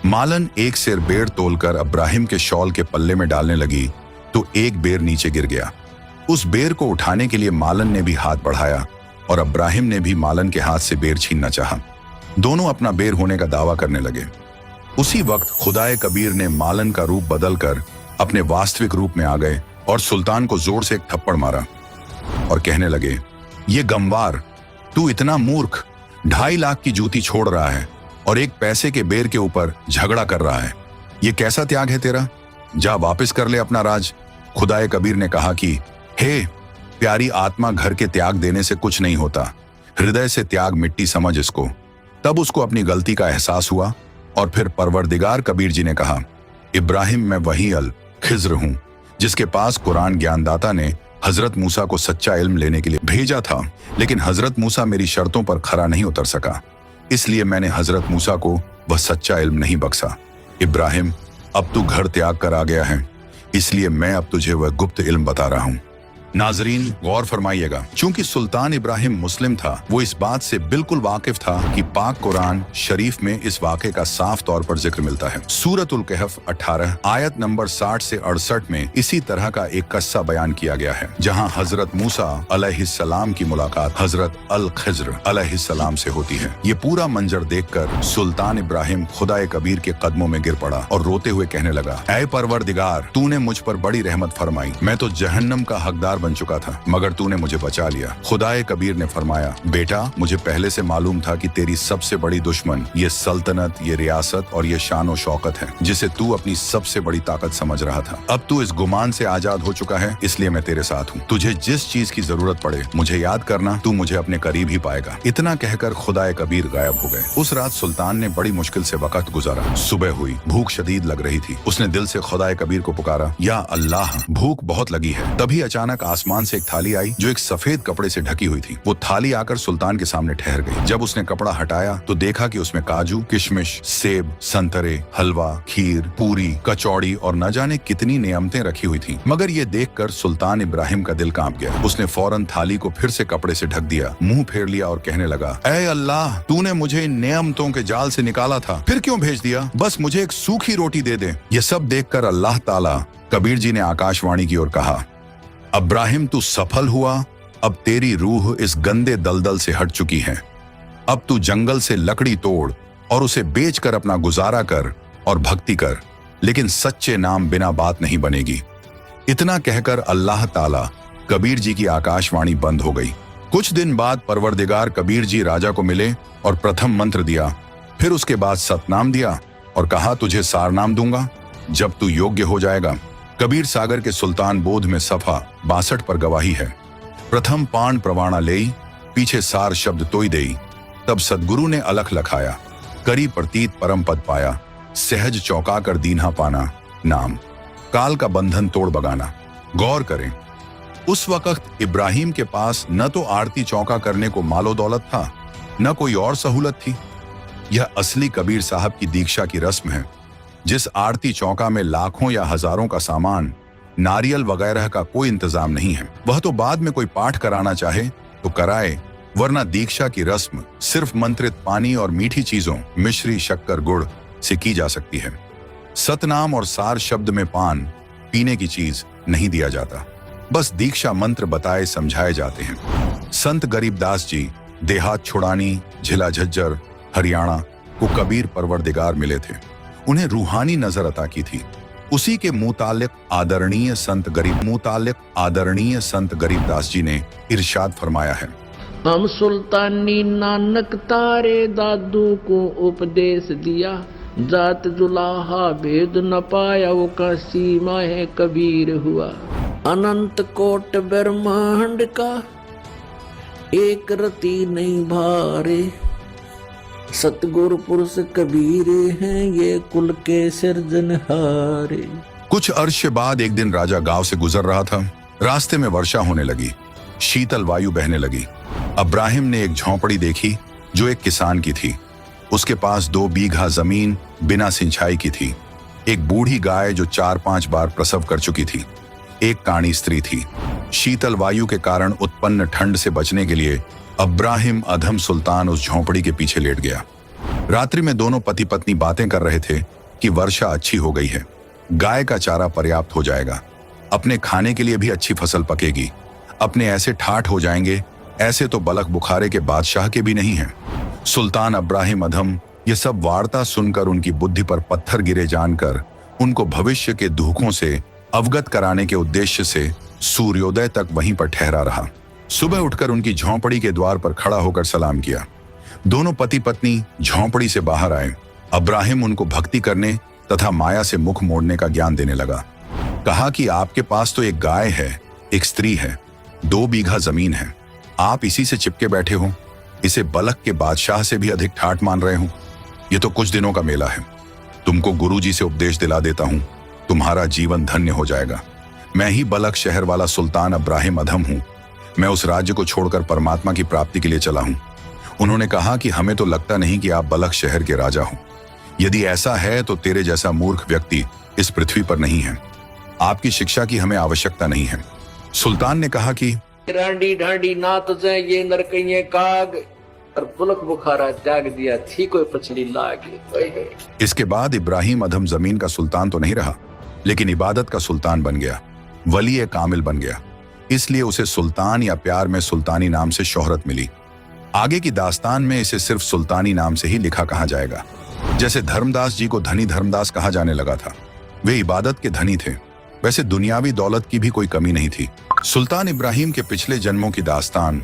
मालन 1 सेर बेर तोलकर इब्राहिम के शॉल के पल्ले में डालने लगी तो एक बेर नीचे गिर गया। उस बेर को उठाने के लिए मालन ने भी हाथ बढ़ाया और इब्राहिम ने भी मालन के हाथ से बेर छीनना चाहा। दोनों अपना बेर होने का दावा करने लगे। उसी वक्त खुदाए कबीर ने मालन का रूप बदलकर अपने वास्तविक रूप में आ गए और सुल्तान को जोर से एक थप्पड़ मारा और कहने लगे, ये गमवार, तू इतना मूर्ख, 2.5 लाख की जूती छोड़ रहा है और 1 पैसे के बेर के ऊपर झगड़ा कर रहा है। ये कैसा त्याग है तेरा? जा वापस कर ले अपना राज। खुदाए कबीर ने कहा कि हे प्यारी आत्मा, घर के त्याग देने से कुछ नहीं होता, हृदय से त्याग मिट्टी समझ इसको। तब उसको अपनी गलती का एहसास हुआ और फिर परवरदिगार कबीर जी ने कहा, इब्राहिम, मैं वही अल खिज्र हूं जिसके पास कुरान ज्ञानदाता ने हजरत मूसा को सच्चा इल्म लेने के लिए भेजा था, लेकिन हजरत मूसा मेरी शर्तों पर खरा नहीं उतर सका, इसलिए मैंने हजरत मूसा को वह सच्चा इल्म नहीं बख्शा। इब्राहिम, अब तू घर त्याग कर आ गया है, इसलिए मैं अब तुझे वह गुप्त इल्म बता रहा हूं। नाजरीन गौर फरमाइएगा, चूंकि सुल्तान इब्राहिम मुस्लिम था, वो इस बात से बिल्कुल वाकिफ था कि पाक कुरान शरीफ में इस वाक़े का साफ तौर पर जिक्र मिलता है। सूरतुल कहफ 18 आयत नंबर 60 से 68 में इसी तरह का एक किस्सा बयान किया गया है, जहां हजरत मूसा अलैहिस्सलाम की मुलाकात हजरत अल खिज्र अलैहिस्सलाम से होती है। ये पूरा मंजर देखकर सुल्तान इब्राहिम खुदाए कबीर के कदमों में गिर पड़ा और रोते हुए कहने लगा, ऐ परवरदिगार, तूने मुझ पर बड़ी रहमत फरमाई। मैं तो जहन्नम का हकदार बन चुका था, मगर तूने मुझे बचा लिया। खुदाए कबीर ने फरमाया, बेटा, मुझे पहले से मालूम था कि तेरी सबसे बड़ी दुश्मन ये सल्तनत, ये रियासत और ये शान शौकत है, जिसे तू अपनी सबसे बड़ी ताकत समझ रहा था। अब तू इस गुमान से आजाद हो चुका है, इसलिए मैं तेरे साथ हूँ। तुझे जिस चीज की जरूरत पड़े मुझे याद करना, तू मुझे अपने करीब ही पाएगा। इतना कहकर खुदाए कबीर गायब हो गए। उस रात सुल्तान ने बड़ी मुश्किल से वक्त गुजारा। सुबह हुई, भूख शदीद लग रही थी। उसने दिल से खुदाए कबीर को पुकारा, या अल्लाह, भूख बहुत लगी है। तभी अचानक आसमान से एक थाली आई जो एक सफेद कपड़े से ढकी हुई थी। वो थाली आकर सुल्तान के सामने ठहर गई। जब उसने कपड़ा हटाया तो देखा कि उसमें काजू, किशमिश, सेब, संतरे, हलवा, खीर, पूरी, कचौड़ी और न जाने कितनी नेमतें रखी हुई थी। मगर ये देखकर सुल्तान इब्राहिम का दिल कांप गया। उसने फौरन थाली को फिर से कपड़े से ढक दिया, मुंह फेर लिया और कहने लगा, ऐ अल्लाह, तूने मुझे इन नेमतों के जाल से निकाला था, फिर क्यों भेज दिया? बस मुझे एक सूखी रोटी दे दे। ये सब देखकर अल्लाह ताला कबीर जी ने आकाशवाणी की ओर कहा, अब्राहिम, तू सफल हुआ। अब तेरी रूह इस गंदे दलदल से हट चुकी है। अब तू जंगल से लकड़ी तोड़ और उसे बेचकर अपना गुजारा कर और भक्ति कर, लेकिन सच्चे नाम बिना बात नहीं बनेगी। इतना कहकर अल्लाह ताला कबीर जी की आकाशवाणी बंद हो गई। कुछ दिन बाद परवरदिगार कबीर जी राजा को मिले और प्रथम मंत्र दिया, फिर उसके बाद सतनाम दिया और कहा, तुझे सारनाम दूंगा जब तू योग्य हो जाएगा। कबीर सागर के सुल्तान बोध में सफा 62 पर गवाही है। प्रथम पाण प्रवाणा लेई, पीछे सार शब्द तोई देई। तब सदगुरु ने अलख लखाया, करी प्रतीत परम पद पाया। सहज चौका कर दीन्हा पाना, नाम काल का बंधन तोड़ बगाना। गौर करें, उस वक्त इब्राहिम के पास न तो आरती चौका करने को मालो दौलत था, न कोई और सहूलत थी। यह असली कबीर साहब की दीक्षा की रस्म है। जिस आरती चौका में लाखों या हजारों का सामान, नारियल वगैरह का कोई इंतजाम नहीं है, वह तो बाद में कोई पाठ कराना चाहे तो कराए, वरना दीक्षा की रस्म सिर्फ मंत्रित पानी और मीठी चीजों, मिश्री, शक्कर, गुड़ से की जा सकती है। सतनाम और सार शब्द में पान, पीने की चीज नहीं दिया जाता, बस दीक्षा मंत्र बताए समझाए जाते हैं। संत गरीबदास जी देहात छुड़ानी, झिला झज्जर, हरियाणा को कबीर परवरदिगार मिले थे। उन्हें रूहानी नजर अता की थी। उसी के मुतालिक आदरणीय संत गरीबदास जी ने इरशाद फरमाया है, हम सुल्तानी नानक तारे दादू को उपदेश दिया, जात जुलाहा भेद न पाया, वो का सीमा है कबीर हुआ। अनंत कोट ब्रह्मांड का एक रति नहीं भारे, सतगुरु पुरुष कबीर हैं ये कुल के सिरजनहारे। कुछ अर्श बाद एक दिन राजा गांव से गुजर रहा था। रास्ते में वर्षा होने लगी, शीतल वायु बहने लगी। अब्राहिम ने एक झोंपड़ी देखी जो एक किसान की थी। उसके पास 2 बीघा जमीन बिना सिंचाई की थी, एक बूढ़ी गाय जो 4-5 बार प्रसव कर चुकी थी, एक काणी स्त्री थी। शीतल वायु के कारण उत्पन्न ठंड से बचने के लिए अब्राहिम अधम सुल्तान उस झोंपड़ी के पीछे लेट गया। रात्रि में दोनों पति पत्नी बातें कर रहे थे कि वर्षा अच्छी हो गई है, गाय का चारा पर्याप्त हो जाएगा, अपने खाने के लिए भी अच्छी फसल पकेगी, अपने ऐसे ठाठ हो जाएंगे, ऐसे तो बलख बुखारे के बादशाह के भी नहीं हैं। सुल्तान अब्राहिम अधम ये सब वार्ता सुनकर उनकी बुद्धि पर पत्थर गिरे जानकर उनको भविष्य के दुखों से अवगत कराने के उद्देश्य से सूर्योदय तक वहीं पर ठहरा रहा। सुबह उठकर उनकी झोंपड़ी के द्वार पर खड़ा होकर सलाम किया। दोनों पति पत्नी झोंपड़ी से बाहर आए। अब्राहिम उनको भक्ति करने तथा माया से मुख मोड़ने का ज्ञान देने लगा। कहा कि आपके पास तो एक गाय है, एक स्त्री है, 2 बीघा जमीन है, आप इसी से चिपके बैठे हो, इसे बलख के बादशाह से भी अधिक ठाठ मान रहे हो। ये तो कुछ दिनों का मेला है, तुमको गुरुजी से उपदेश दिला देता हूं, तुम्हारा जीवन धन्य हो जाएगा। मैं ही बलख शहर वाला सुल्तान अब्राहिम अधम हूं। मैं उस राज्य को छोड़कर परमात्मा की प्राप्ति के लिए चला हूं। उन्होंने कहा कि हमें तो लगता नहीं कि आप बलख शहर के राजा हो। यदि ऐसा है तो तेरे जैसा मूर्ख व्यक्ति इस पृथ्वी पर नहीं है। आपकी शिक्षा की हमें आवश्यकता नहीं है। सुल्तान ने कहा कि रांडी ढांडी नात जाए ये नरकइये काग और पुलक बुखारा त्याग दिया थी कोई पछली लागे। इसके बाद इब्राहिम अधम जमीन का सुल्तान तो नहीं रहा, लेकिन इबादत का सुल्तान बन गया, वली कामिल बन गया। इसलिए उसे सुल्तान या प्यार में सुल्तानी नाम से शोहरत मिली। आगे की दास्तान में इसे सिर्फ सुल्तानी नाम से ही लिखा कहा जाएगा। जैसे धर्मदास जी को धनी धर्मदास कहा जाने लगा था, वे इबादत के धनी थे, वैसे दुनियावी दौलत की भी कोई कमी नहीं थी। सुल्तान इब्राहिम के पिछले जन्मों की दास्तान,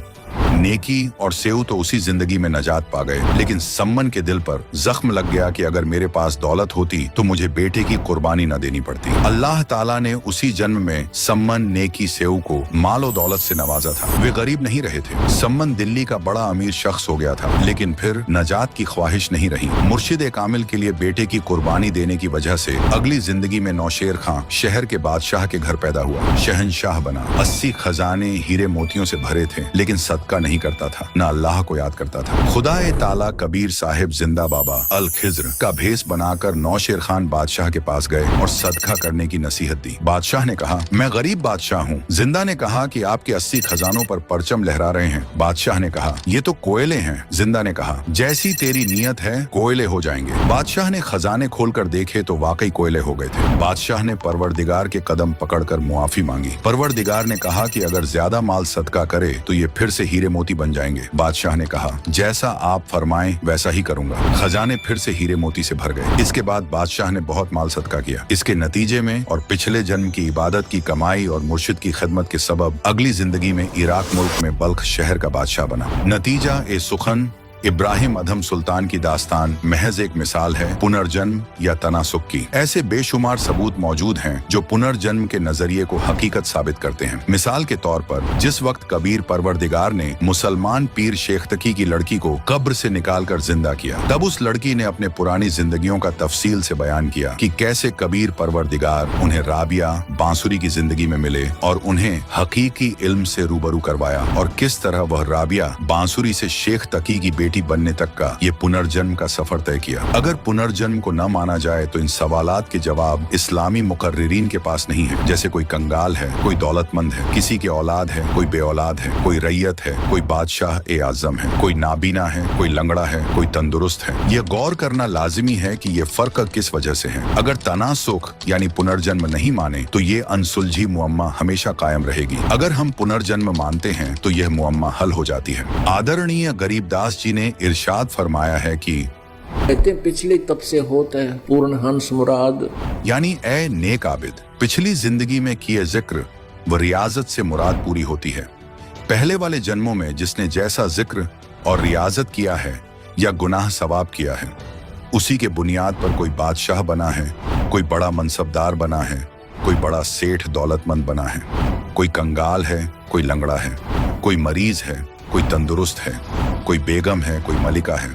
नेकी और सेऊ तो उसी जिंदगी में नजात पा गए, लेकिन सम्मन के दिल पर जख्म लग गया कि अगर मेरे पास दौलत होती तो मुझे बेटे की कुर्बानी न देनी पड़ती। अल्लाह ताला ने उसी जन्म में सम्मन, नेकी, सेऊ को मालो दौलत से नवाजा था। वे गरीब नहीं रहे थे। सम्मन दिल्ली का बड़ा अमीर शख्स हो गया था, लेकिन फिर नजात की ख्वाहिश नहीं रही। मुर्शिद कामिल के लिए बेटे की कुर्बानी देने की वजह से अगली जिंदगी में नौशेर खां शहर के बादशाह के घर पैदा हुआ, शहनशाह बना। 80 खजाने हीरे मोतियों से भरे थे, लेकिन सदका नहीं करता था, न अल्लाह को याद करता था। खुदाए ताला कबीर साहिब जिंदा बाबा अल खिज्र का भेष बनाकर नौशेर खान बादशाह के पास गए और सदका करने की नसीहत दी। बादशाह ने कहा, मैं गरीब बादशाह हूँ। जिंदा ने कहा कि आपके 80 खजानों पर परचम लहरा रहे हैं। बादशाह ने कहा, ये तो कोयले हैं। जिंदा ने कहा, जैसी तेरी नियत है कोयले हो जाएंगे। बादशाह ने खजाने खोलकर देखे तो वाकई कोयले हो गए थे। बादशाह ने परवरदिगार के कदम पकड़कर मुआफी मांगी। परवरदिगार ने कहा कि अगर ज्यादा माल सदका करे तो ये फिर से हीरे मोती बन जाएंगे। बादशाह ने कहा, जैसा आप फरमाएं वैसा ही करूंगा। खजाने फिर से हीरे मोती से भर गए। इसके बाद बादशाह ने बहुत माल सदका किया। इसके नतीजे में और पिछले जन्म की इबादत की कमाई और मुर्शिद की खिदमत के सबब अगली जिंदगी में इराक मुल्क में बल्ख शहर का बादशाह बना। नतीजा ए सुखन इब्राहिम अधम सुल्तान की दास्तान महज एक मिसाल है पुनर्जन्म या तनासुक की। ऐसे बेशुमार सबूत मौजूद हैं जो पुनर्जन्म के नजरिए को हकीकत साबित करते हैं। मिसाल के तौर पर जिस वक्त कबीर परवरदिगार ने मुसलमान पीर शेख तकी की लड़की को कब्र से निकालकर जिंदा किया, तब उस लड़की ने अपने पुरानी जिंदगियों का तफसील से बयान किया कि कैसे कबीर परवरदिगार उन्हें राबिया बांसुरी की जिंदगी में मिले और उन्हें हकीकी इल्म से रूबरू करवाया, और किस तरह वह राबिया बांसुरी से शेख तकी की बेटी बनने तक का ये पुनर्जन्म का सफर तय किया। अगर पुनर्जन्म को न माना जाए तो इन सवालात के जवाब इस्लामी मुकर्रिरीन के पास नहीं है। जैसे कोई कंगाल है, कोई दौलतमंद है, किसी के औलाद है, कोई बे औलाद है, कोई रैयत है, कोई बादशाह ए आजम है, कोई नाबीना है, कोई लंगड़ा है, कोई तंदुरुस्त है। यह गौर करना लाजिमी है कि ये फर्क किस वजह से है। अगर तनासुख यानी पुनर्जन्म नहीं माने तो ये अनसुलझी मुअम्मा हमेशा कायम रहेगी। अगर हम पुनर्जन्म मानते हैं तो यह मुअम्मा हल हो जाती है। आदरणीय गरीबदास जी ने इरशाद फरमाया है कि कहते पिछले तब से होता है पूर्ण हंस मुराद, यानी ए नेक आबिद, पिछली जिंदगी में किए जिक्र व रियाजत से मुराद पूरी होती है। पहले वाले जन्मों में जिसने जैसा जिक्र और रियाजत किया है या गुनाह सवाब किया है, उसी के बुनियाद पर कोई बादशाह बना है, कोई बड़ा मनसबदार बना है, कोई बड़ा सेठ दौलतमंद बना है, कोई कंगाल है, कोई लंगड़ा है, कोई मरीज है, कोई तंदुरुस्त है, कोई बेगम है, कोई मलिका है,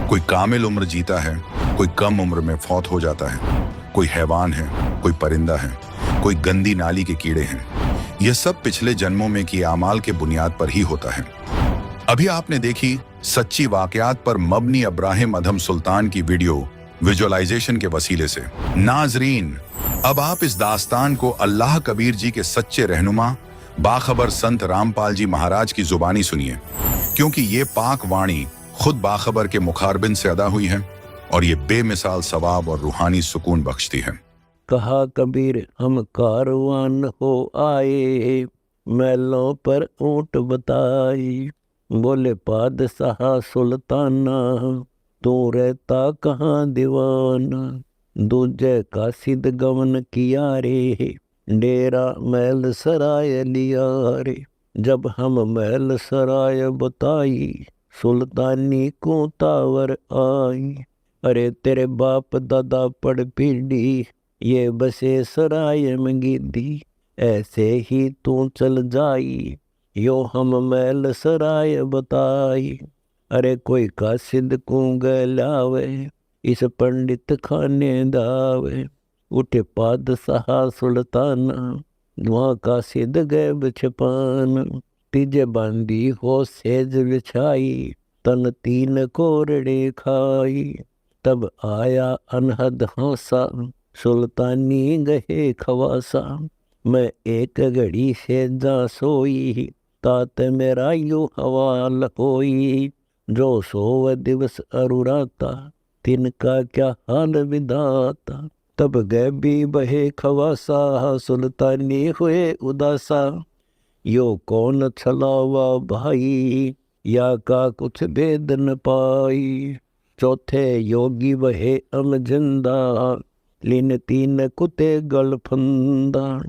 कोई कामिल उम्र जीता है, कोई कम उम्र में फौत हो जाता है, कोई हैवान है, कोई परिंदा है, कोई गंदी नाली के कीड़े हैं। यह सब पिछले जन्मों में किए आमाल के बुनियाद पर ही होता है। अभी आपने देखी सच्ची वाकयात पर मबनी इब्राहिम अधम सुल्तान की वीडियो विजुअलाइजेशन के वसीले से। नाजरीन, अब आप इस दास्तान को अल्लाह कबीर जी के सच्चे रहनुमा बाखबर संत रामपाल जी महाराज की जुबानी सुनिए, क्योंकि ये पाक वाणी खुद बाखबर के मुखारबिन से अदा हुई है और ये बेमिसाल सवाब और रूहानी सुकून बख्शती है। कहा कबीर हम कारवान हो आए, महलों पर ऊंट बताई, बोले पादशाह सुल्ताना तू रहता कहाँ दीवाना, दूजे का सिद्ध गवन किया रे, डेरा महल सराय लिया रे, जब हम महल सराय बताई, सुल्तानी को तावर आई, अरे तेरे बाप दादा पड़ पीढ़ी, ये बसे सराय में गिद्दी, ऐसे ही तू चल जाई, यो हम महल सराय बताई, अरे कोई कासिद को गलावे, इस पंडित खाने दावे, उठे पादशाह सुल्ताना, वहाँ का सिद्ध गैब छपाना, तीजे बांधी हो सेज बिछाई, तन तीन कोरड़े खाई, तब आया अनहद हासा, सुल्तानी गहे खवासा, मैं एक घड़ी से जा सोई, तात मेरा यू हवाल होई। जो सोव दिवस अरुराता, तिनका क्या हाल विधाता। तब गए भी बहे खवासा, सुल्तानी हुए उदासा। यो कौन छलावा भाई, या का कुछ भेद न पाई। चौथे योगी वहे अमजिंदा, लीन तीन कुते गल फंदा।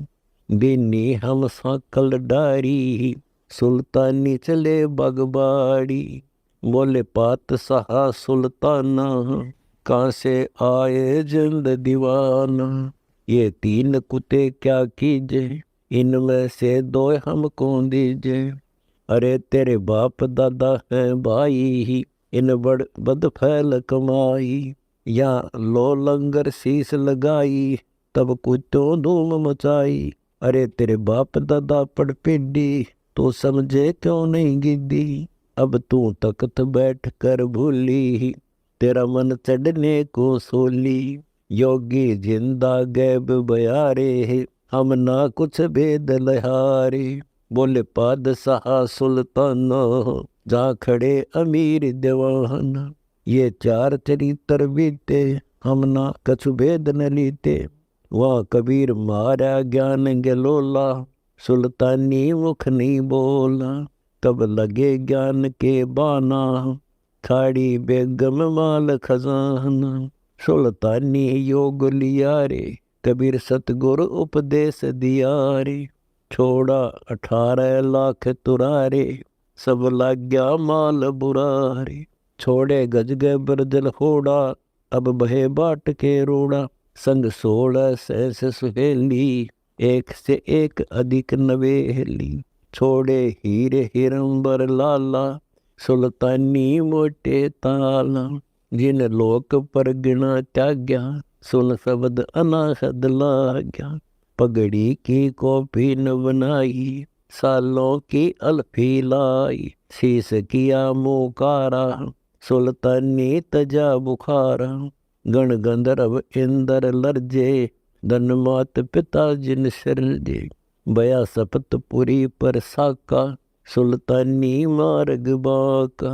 दीनी हम साकल डारी, सुल्तानी चले बगबाड़ी। बोले पात सहा सुल्ताना, कहाँ से आए जिंद दीवाना। ये तीन कुत्ते क्या कीजे, इनमें से दो हमको दीजे। अरे तेरे बाप दादा हैं भाई, इन बड़ बद फैल कमाई। या लो लंगर शीश लगाई, तब कुत्तों धूम मचाई। अरे तेरे बाप दादा पड़ पिड्डी, तो समझे क्यों नहीं गिद्दी। अब तू तख्त बैठ कर भूली, तेरा मन चढ़ने को सोली। योगी जिंदा गैब बयारे, हम ना कुछ भेद लहारे। बोले पादशाह सुल्तान, जा खड़े अमीर दीवान। ये चार चरित्र बीते, हम ना कछु भेद न लीते। वहाँ कबीर मारा ज्ञान गलोला, सुल्तानी मुख नहीं बोला। तब लगे ज्ञान के बाना, खाड़ी बेगम माल खजाना। सुल्तानी योग लिया रे, कबीर सतगुरु उपदेश दिया रे। छोड़ा 18 लाख तुरारे, सब लग गया माल बुरारे। छोड़े गज गए बरजल होड़ा, अब बहे बाट के रोड़ा। संग 16 सहस सुहेली, एक से एक अधिक नवेली। छोड़े हीरे हिरंबर लाला, सुल्तानी मोटे ताला। जिन लोक पर गिना त्याग्या, सुन शब्द अनाहद लाग्या। पगड़ी की कॉपी न बनाई, सालों की अल्फी लाई। शीस किया मुकारा, सुल्तानी तजा बुखारा। गण गंधर्व इंदर लरजे, धन मात पिता जिन शरजे। बया सपतपुरी पर साका, सुल्तानी मार्ग बाका।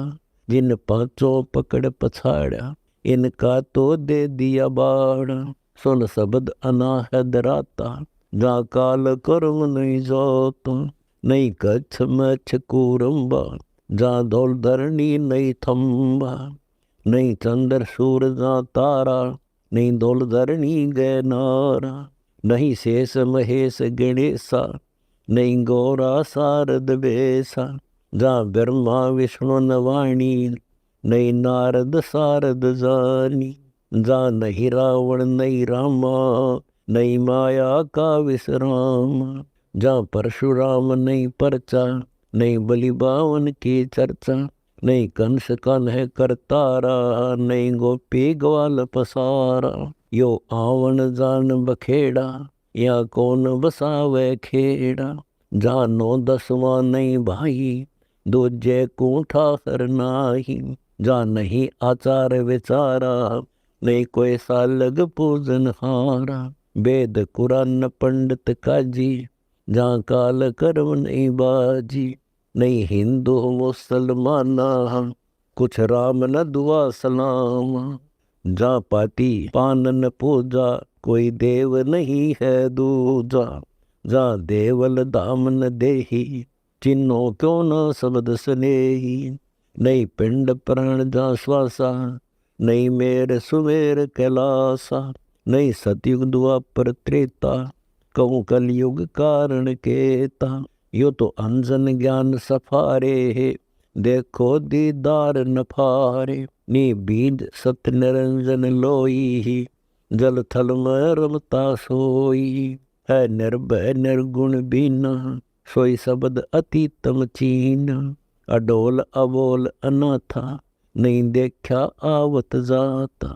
जिन पांचों पकड़ पछाड़ा, इनका तो दे दिया बाड़ा। सुन शब्द अनाहद राता, जा काल कर्म नहीं जाता। नहीं कच्छ मच्छ कूरम्बा, जा धौल धरणी नहीं थम्बा। नहीं चंद्र सूर जा तारा, नहीं धौल धरणी गए नारा। नहीं शेष महेश गणेशा, नहीं गौरा शारद बेसा। जा ब्रह्मा विष्णु नवाणी, नहीं नारद शारद जानी। जा नहीं रावण नहीं रामा, नहीं माया का विश्राम। जा परशुराम नहीं परचा, नहीं बलि बावन की चर्चा। नहीं कंस कन्ह करतारा, नहीं गोपी ग्वाल पसारा। यो आवन जान बखेड़ा, या कौन बसावे खेड़ा। जानो 10वां नहीं भाई, दूजे कूठा हर नाही। जा नहीं आचार विचारा, नहीं कोई सालग पूजन हारा। वेद कुरान पंडित काजी, जा काल कर्म नहीं बाजी। नहीं हिंदू मुसलमाना, कुछ राम न दुआ सलाम। जा पाती पान न पूजा, कोई देव नहीं है दूजा। जा देवल धाम न देही, चिन्हो क्यों न शब्द स्नेही। नहीं पिंड प्राण जा श्वासा, नहीं मेर सुमेर कैलासा। नहीं सतयुग द्वापर त्रेता, कहूँ कलयुग कारण केता। यो तो अंजन ज्ञान सफारे, देखो दीदार नफारे। नी बीज सत निरंजन लोई, जल थल में रमता सोई। है निर्भय निर्गुण बीना, सोई शब्द अतीतम चीना। अडोल अबोल अनाथा, नहीं देखा आवत जाता।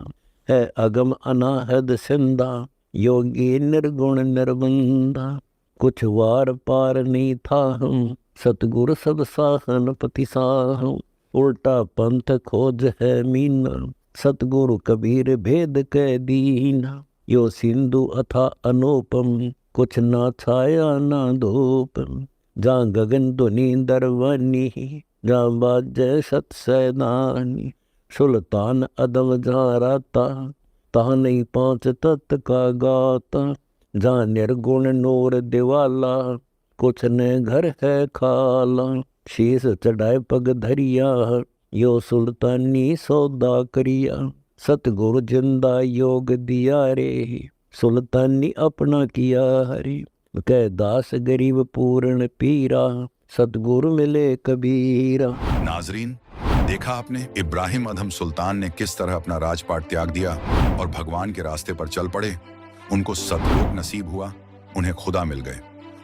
है अगम अनाहद सिंधा, योगी निर्गुण निर्बंधा। कुछ वार पार नहीं था हम, सतगुरु सब साहन पति साहम। उल्टा पंथ खोज है मीना, सतगुरु कबीर भेद कह दीना। यो सिंधु अथा अनुपम, कुछ ना छाया ना धूप, जहाँ गगन धुनी दरवानी, जहाँ बाजे सत सैनानी, सुल्तान अदब जहाँ राता, तहाँ नहीं पांच तत्व का गाता, जहाँ निर्गुण नूर दिवाला, कुछ ने घर है खाला, शीस चढ़ाए पग धरिया, यो सुल्तानी सौदा करिया, सतगुरु जिंदा योग दिया रे, सुल्तानी अपना किया हरि, कह दास गरीब पूर्ण पीरा, सतगुरु मिले कबीरा। नाजरीन, देखा आपने इब्राहिम अदहम सुल्तान ने किस तरह अपना राजपाट त्याग दिया और भगवान के रास्ते पर चल पड़े। उनको सतलोक नसीब हुआ, उन्हें खुदा मिल गए।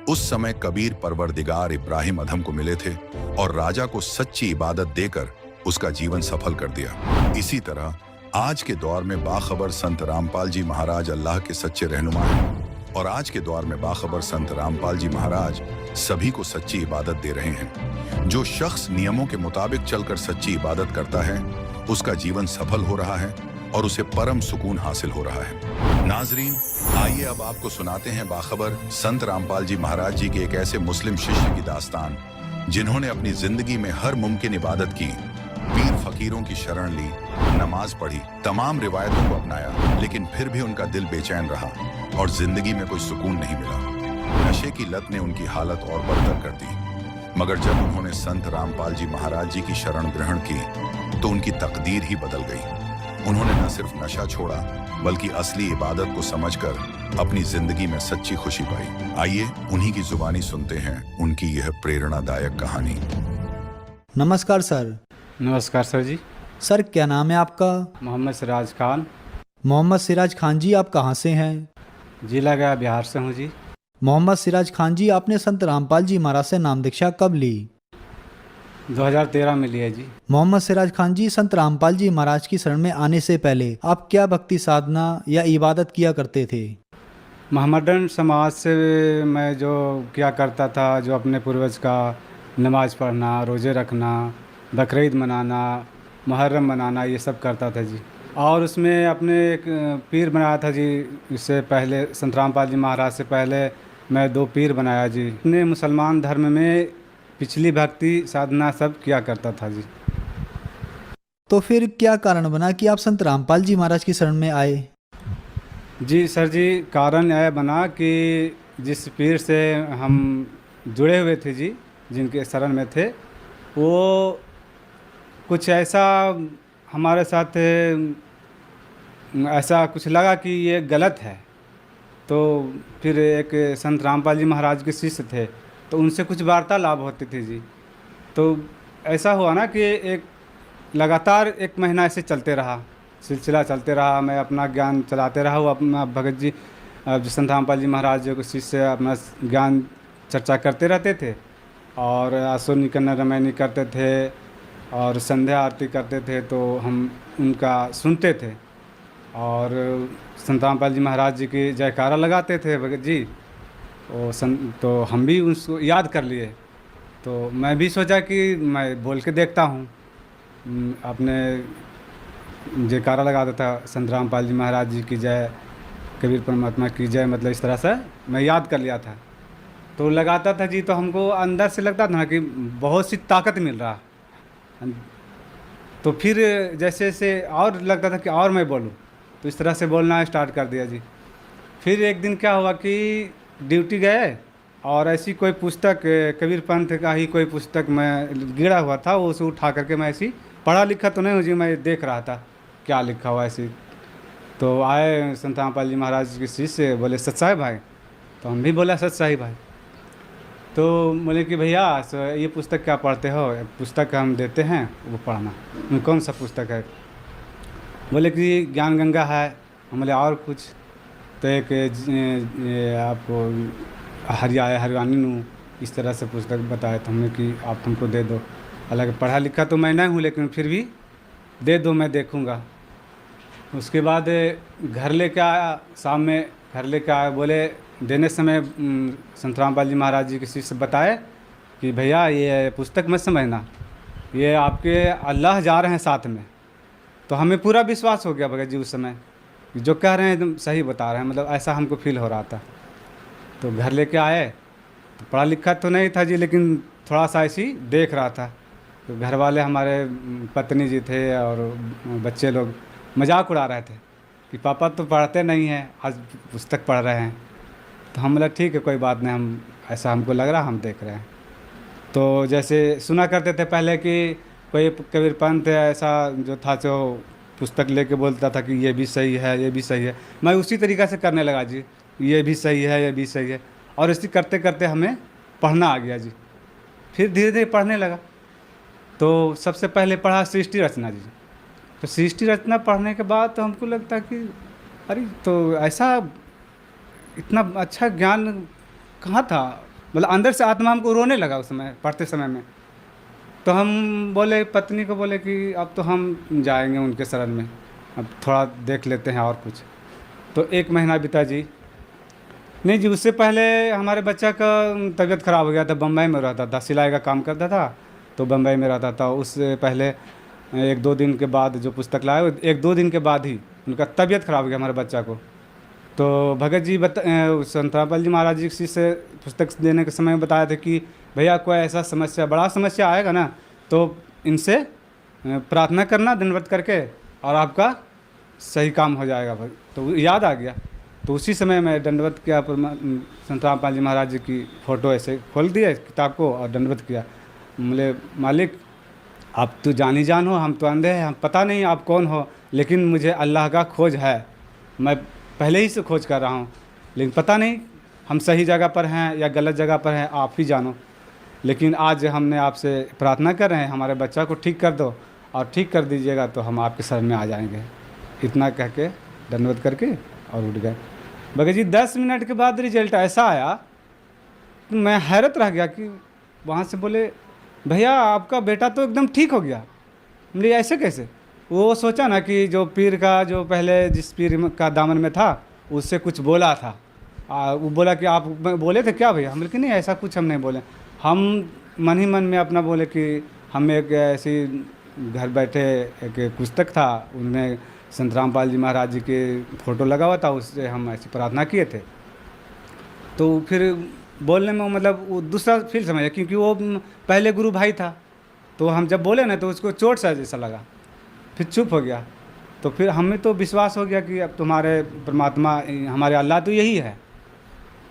उस समय कबीर परवरदिगार इब्राहिम अदहम को मिले थे और राजा को सच्ची इबादत देकर उसका जीवन सफल कर दिया। इसी तरह आज के दौर में बाखबर संत रामपाल जी महाराज अल्लाह के सच्चे रहनुमा हैं और आज के दौर में बाखबर संत रामपाल जी महाराज सभी को सच्ची इबादत दे रहे हैं। जो शख्स नियमों के मुताबिक चलकर सच्ची इबादत करता है, उसका जीवन सफल हो रहा है और उसे परम सुकून हासिल हो रहा है। नाजरीन, आइए अब आपको सुनाते हैं बाखबर संत रामपाल जी महाराज जी के एक ऐसे मुस्लिम शिष्य की दास्तान, जिन्होंने अपनी जिंदगी में हर मुमकिन इबादत की, पीर फकीरों की शरण ली, नमाज पढ़ी, तमाम रिवायतों को अपनाया, लेकिन फिर भी उनका दिल बेचैन रहा और जिंदगी में कोई सुकून नहीं मिला। नशे की लत ने उनकी हालत और बदतर कर दी। मगर जब उन्होंने संत रामपाल जी महाराज जी की शरण ग्रहण की तो उनकी तकदीर ही बदल गई। उन्होंने न सिर्फ नशा छोड़ा बल्कि असली इबादत को समझकर अपनी जिंदगी में सच्ची खुशी पाई। आइए उन्हीं की जुबानी सुनते हैं उनकी यह प्रेरणादायक कहानी। नमस्कार सर। नमस्कार सर जी। सर क्या नाम है आपका? मोहम्मद सिराज खान। मोहम्मद सिराज खान जी, आप कहाँ से हैं? जिला गया बिहार से हूँ जी। मोहम्मद सिराज खान जी, आपने संत रामपाल जी महाराज से नाम दीक्षा कब ली? 2013 में लिया जी। मोहम्मद सिराज खान जी, संत रामपाल जी महाराज की शरण में आने से पहले आप क्या भक्ति साधना या इबादत किया करते थे? मोहम्मदन समाज से मैं जो किया करता था, जो अपने पूर्वज का नमाज पढ़ना, रोज़े रखना, बकरीद मनाना, मुहर्रम मनाना, ये सब करता था जी। और उसमें अपने एक पीर बनाया था जी। इससे पहले संत रामपाल जी महाराज से पहले मैं 2 पीर बनाया जी। अपने मुसलमान धर्म में पिछली भक्ति साधना सब किया करता था जी। तो फिर क्या कारण बना कि आप संत रामपाल जी महाराज की शरण में आए? जी सर जी, कारण यह बना कि जिस पीर से हम जुड़े हुए थे जी, जिनके शरण में थे, वो कुछ ऐसा हमारे साथ ऐसा कुछ लगा कि ये गलत है। तो फिर एक संत रामपाल जी महाराज के शिष्य थे, तो उनसे कुछ वार्तालाप होती थी जी। तो ऐसा हुआ ना कि एक लगातार 1 महीना ऐसे चलते रहा, सिलसिला चलते रहा। मैं अपना ज्ञान चलाते रहा। वो अपना भगत जी संत रामपाल जी महाराज जो शिष्य अपना ज्ञान चर्चा करते रहते थे और आसो निकन्ना रामायणी करते थे और संध्या आरती करते थे, तो हम उनका सुनते थे और संत रामपाल जी महाराज जी की जयकारा लगाते थे भगत जी। तो हम भी उसको याद कर लिए। तो मैं भी सोचा कि मैं बोल के देखता हूँ। अपने जयकारा लगाता था, संत रामपाल जी महाराज जी की जय, कबीर परमात्मा की जय, मतलब इस तरह से मैं याद कर लिया था। तो लगाता था जी, तो हमको अंदर से लगता था कि बहुत सी ताकत मिल रहा। तो फिर जैसे जैसे और लगता था कि और मैं बोलूं, तो इस तरह से बोलना स्टार्ट कर दिया जी। फिर एक दिन क्या हुआ कि ड्यूटी गए और ऐसी कोई पुस्तक, कबीर पंथ का ही कोई पुस्तक मैं गिरा हुआ था, वो उसे उठा करके मैं ऐसी, पढ़ा लिखा तो नहीं हूँ जी, मैं देख रहा था क्या लिखा हुआ ऐसी। तो आए संत रामपाल जी महाराज के शिष्य, बोले सच्चा है भाई? तो हम भी बोला सच्चा ही भाई। तो बोले कि भैया ये पुस्तक क्या पढ़ते हो? पुस्तक हम देते हैं, वो पढ़ना। कौन सा पुस्तक है? बोले कि ज्ञान गंगा है। हम बोले और कुछ? तो एक आपको हरियाणी नू इस तरह से पुस्तक बताए, तो हमने कि आप हमको दे दो। हालांकि पढ़ा लिखा तो मैं नहीं हूँ, लेकिन फिर भी दे दो, मैं देखूँगा। उसके बाद घर लेके आया, शाम में घर लेके आया। बोले देने समय संत रामपाल जी महाराज जी किसी से बताए कि भैया ये पुस्तक मत समझना, ये आपके अल्लाह जा रहे हैं साथ में। तो हमें पूरा विश्वास हो गया भगत जी उस समय, जो कह रहे हैं एकदम सही बता रहे हैं, मतलब ऐसा हमको फील हो रहा था। तो घर लेके आए तो पढ़ा लिखा तो नहीं था जी, लेकिन थोड़ा सा ऐसी देख रहा था। तो घर वाले हमारे पत्नी जी थे और बच्चे लोग मजाक उड़ा रहे थे कि पापा तो पढ़ते नहीं हैं, आज पुस्तक पढ़ रहे हैं। तो हम बोला ठीक है कोई बात नहीं, हम ऐसा हमको लग रहा हम देख रहे हैं। तो जैसे सुना करते थे पहले कि कोई कबीर पंथ ऐसा जो था जो पुस्तक लेके बोलता था कि ये भी सही है, ये भी सही है। मैं उसी तरीक़ा से करने लगा जी, ये भी सही है, ये भी सही है, और इसी करते करते हमें पढ़ना आ गया जी। फिर धीरे धीरे पढ़ने लगा। तो सबसे पहले पढ़ा सृष्टि रचना जी। तो सृष्टि रचना पढ़ने के बाद तो हमको लगता कि अरे तो ऐसा इतना अच्छा ज्ञान कहाँ था, मतलब अंदर से आत्मा हमको रोने लगा उस समय पढ़ते समय में। तो हम बोले पत्नी को बोले कि अब तो हम जाएंगे उनके शरण में, अब थोड़ा देख लेते हैं और कुछ। तो 1 महीना बीता जी। नहीं जी, उससे पहले हमारे बच्चा का तबीयत ख़राब हो गया था, बम्बई में रहता था, सिलाई का काम करता था तो बम्बई में रहता था। उससे पहले 1-2 दिन के बाद जो पुस्तक लाए, 1-2 दिन के बाद ही उनका तबीयत ख़राब हो गया हमारे बच्चा को। तो भगत जी संत रामपाल जी महाराज जी से पुस्तक देने के समय बताया था कि भैया कोई ऐसा समस्या, बड़ा समस्या आएगा ना तो इनसे प्रार्थना करना दंडवत करके और आपका सही काम हो जाएगा भाई। तो याद आ गया। तो उसी समय मैं दंडवत किया, संत रामपाल जी महाराज जी की फ़ोटो ऐसे खोल दिया किताब को और दंडवत किया। बोले मालिक आप तो जानी जान हो, हम तो अंधे हैं, हम पता नहीं आप कौन हो, लेकिन मुझे अल्लाह का खोज है। मैं पहले ही से खोज कर रहा हूँ, लेकिन पता नहीं हम सही जगह पर हैं या गलत जगह पर हैं, आप ही जानो। लेकिन आज हमने आपसे प्रार्थना कर रहे हैं हमारे बच्चा को ठीक कर दो, और ठीक कर दीजिएगा तो हम आपके शरण में आ जाएंगे। इतना कह के दंडवत करके और उठ गए। भगत जी 10 मिनट के बाद रिजल्ट ऐसा आया, मैं हैरत रह गया कि वहाँ से बोले भैया आपका बेटा तो एकदम ठीक हो गया। बोले ऐसे कैसे? वो सोचा ना कि जो पीर का, जो पहले जिस पीर का दामन में था उससे कुछ बोला था। वो बोला कि आप बोले थे क्या भैया? हम बोले कि नहीं ऐसा कुछ हम नहीं बोले। हम मन ही मन में अपना बोले कि हम एक ऐसी घर बैठे एक पुस्तक था, उनमें संत रामपाल जी महाराज जी के फ़ोटो लगा हुआ था, उससे हम ऐसी प्रार्थना किए थे। तो फिर बोलने में मतलब वो दूसरा फील समझा, क्योंकि वो पहले गुरु भाई था। तो हम जब बोले ना तो उसको चोट सा जैसा लगा, फिर चुप हो गया। तो फिर हमें तो विश्वास हो गया कि अब तुम्हारे परमात्मा, हमारे अल्लाह तो यही है,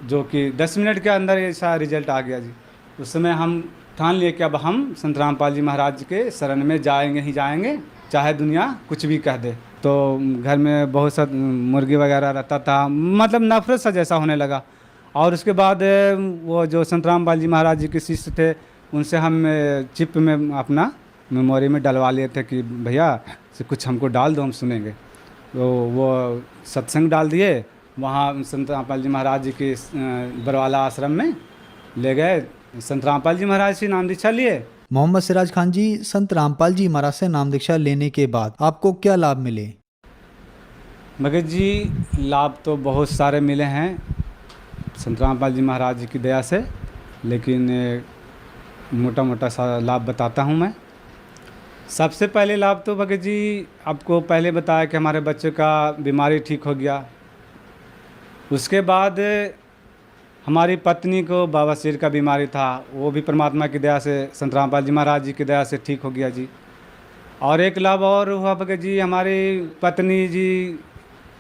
जो कि 10 मिनट के अंदर ऐसा रिजल्ट आ गया जी। उस समय हम ठान लिए कि अब हम संत रामपाल जी महाराज के शरण में जाएंगे ही जाएंगे, चाहे दुनिया कुछ भी कह दे। तो घर में बहुत सा मुर्गी वगैरह रहता था, मतलब नफरत सा जैसा होने लगा। और उसके बाद वो जो संत रामपाल जी महाराज जी के शिष्य थे, उनसे हम चिप में अपना मेमोरी में डलवा लिए थे कि भैया से कुछ हमको डाल दो, हम सुनेंगे। तो वो सत्संग डाल दिए। वहाँ संत रामपाल जी महाराज जी के बरवाला आश्रम में ले गए। संत रामपाल जी महाराज से नाम दीक्षा लिए। मोहम्मद सिराज खान जी, संत रामपाल जी महाराज से नाम दीक्षा लेने के बाद आपको क्या लाभ मिले? भगत जी लाभ तो बहुत सारे मिले हैं संत रामपाल जी महाराज जी की दया से, लेकिन मोटा मोटा सा लाभ बताता हूँ मैं। सबसे पहले लाभ तो भगत जी आपको पहले बताया कि हमारे बच्चे का बीमारी ठीक हो गया। उसके बाद हमारी पत्नी को बवासीर का बीमारी था, वो भी परमात्मा की दया से, संत रामपाल जी महाराज जी की दया से ठीक हो गया जी। और एक लाभ और हुआ भगत जी, हमारी पत्नी जी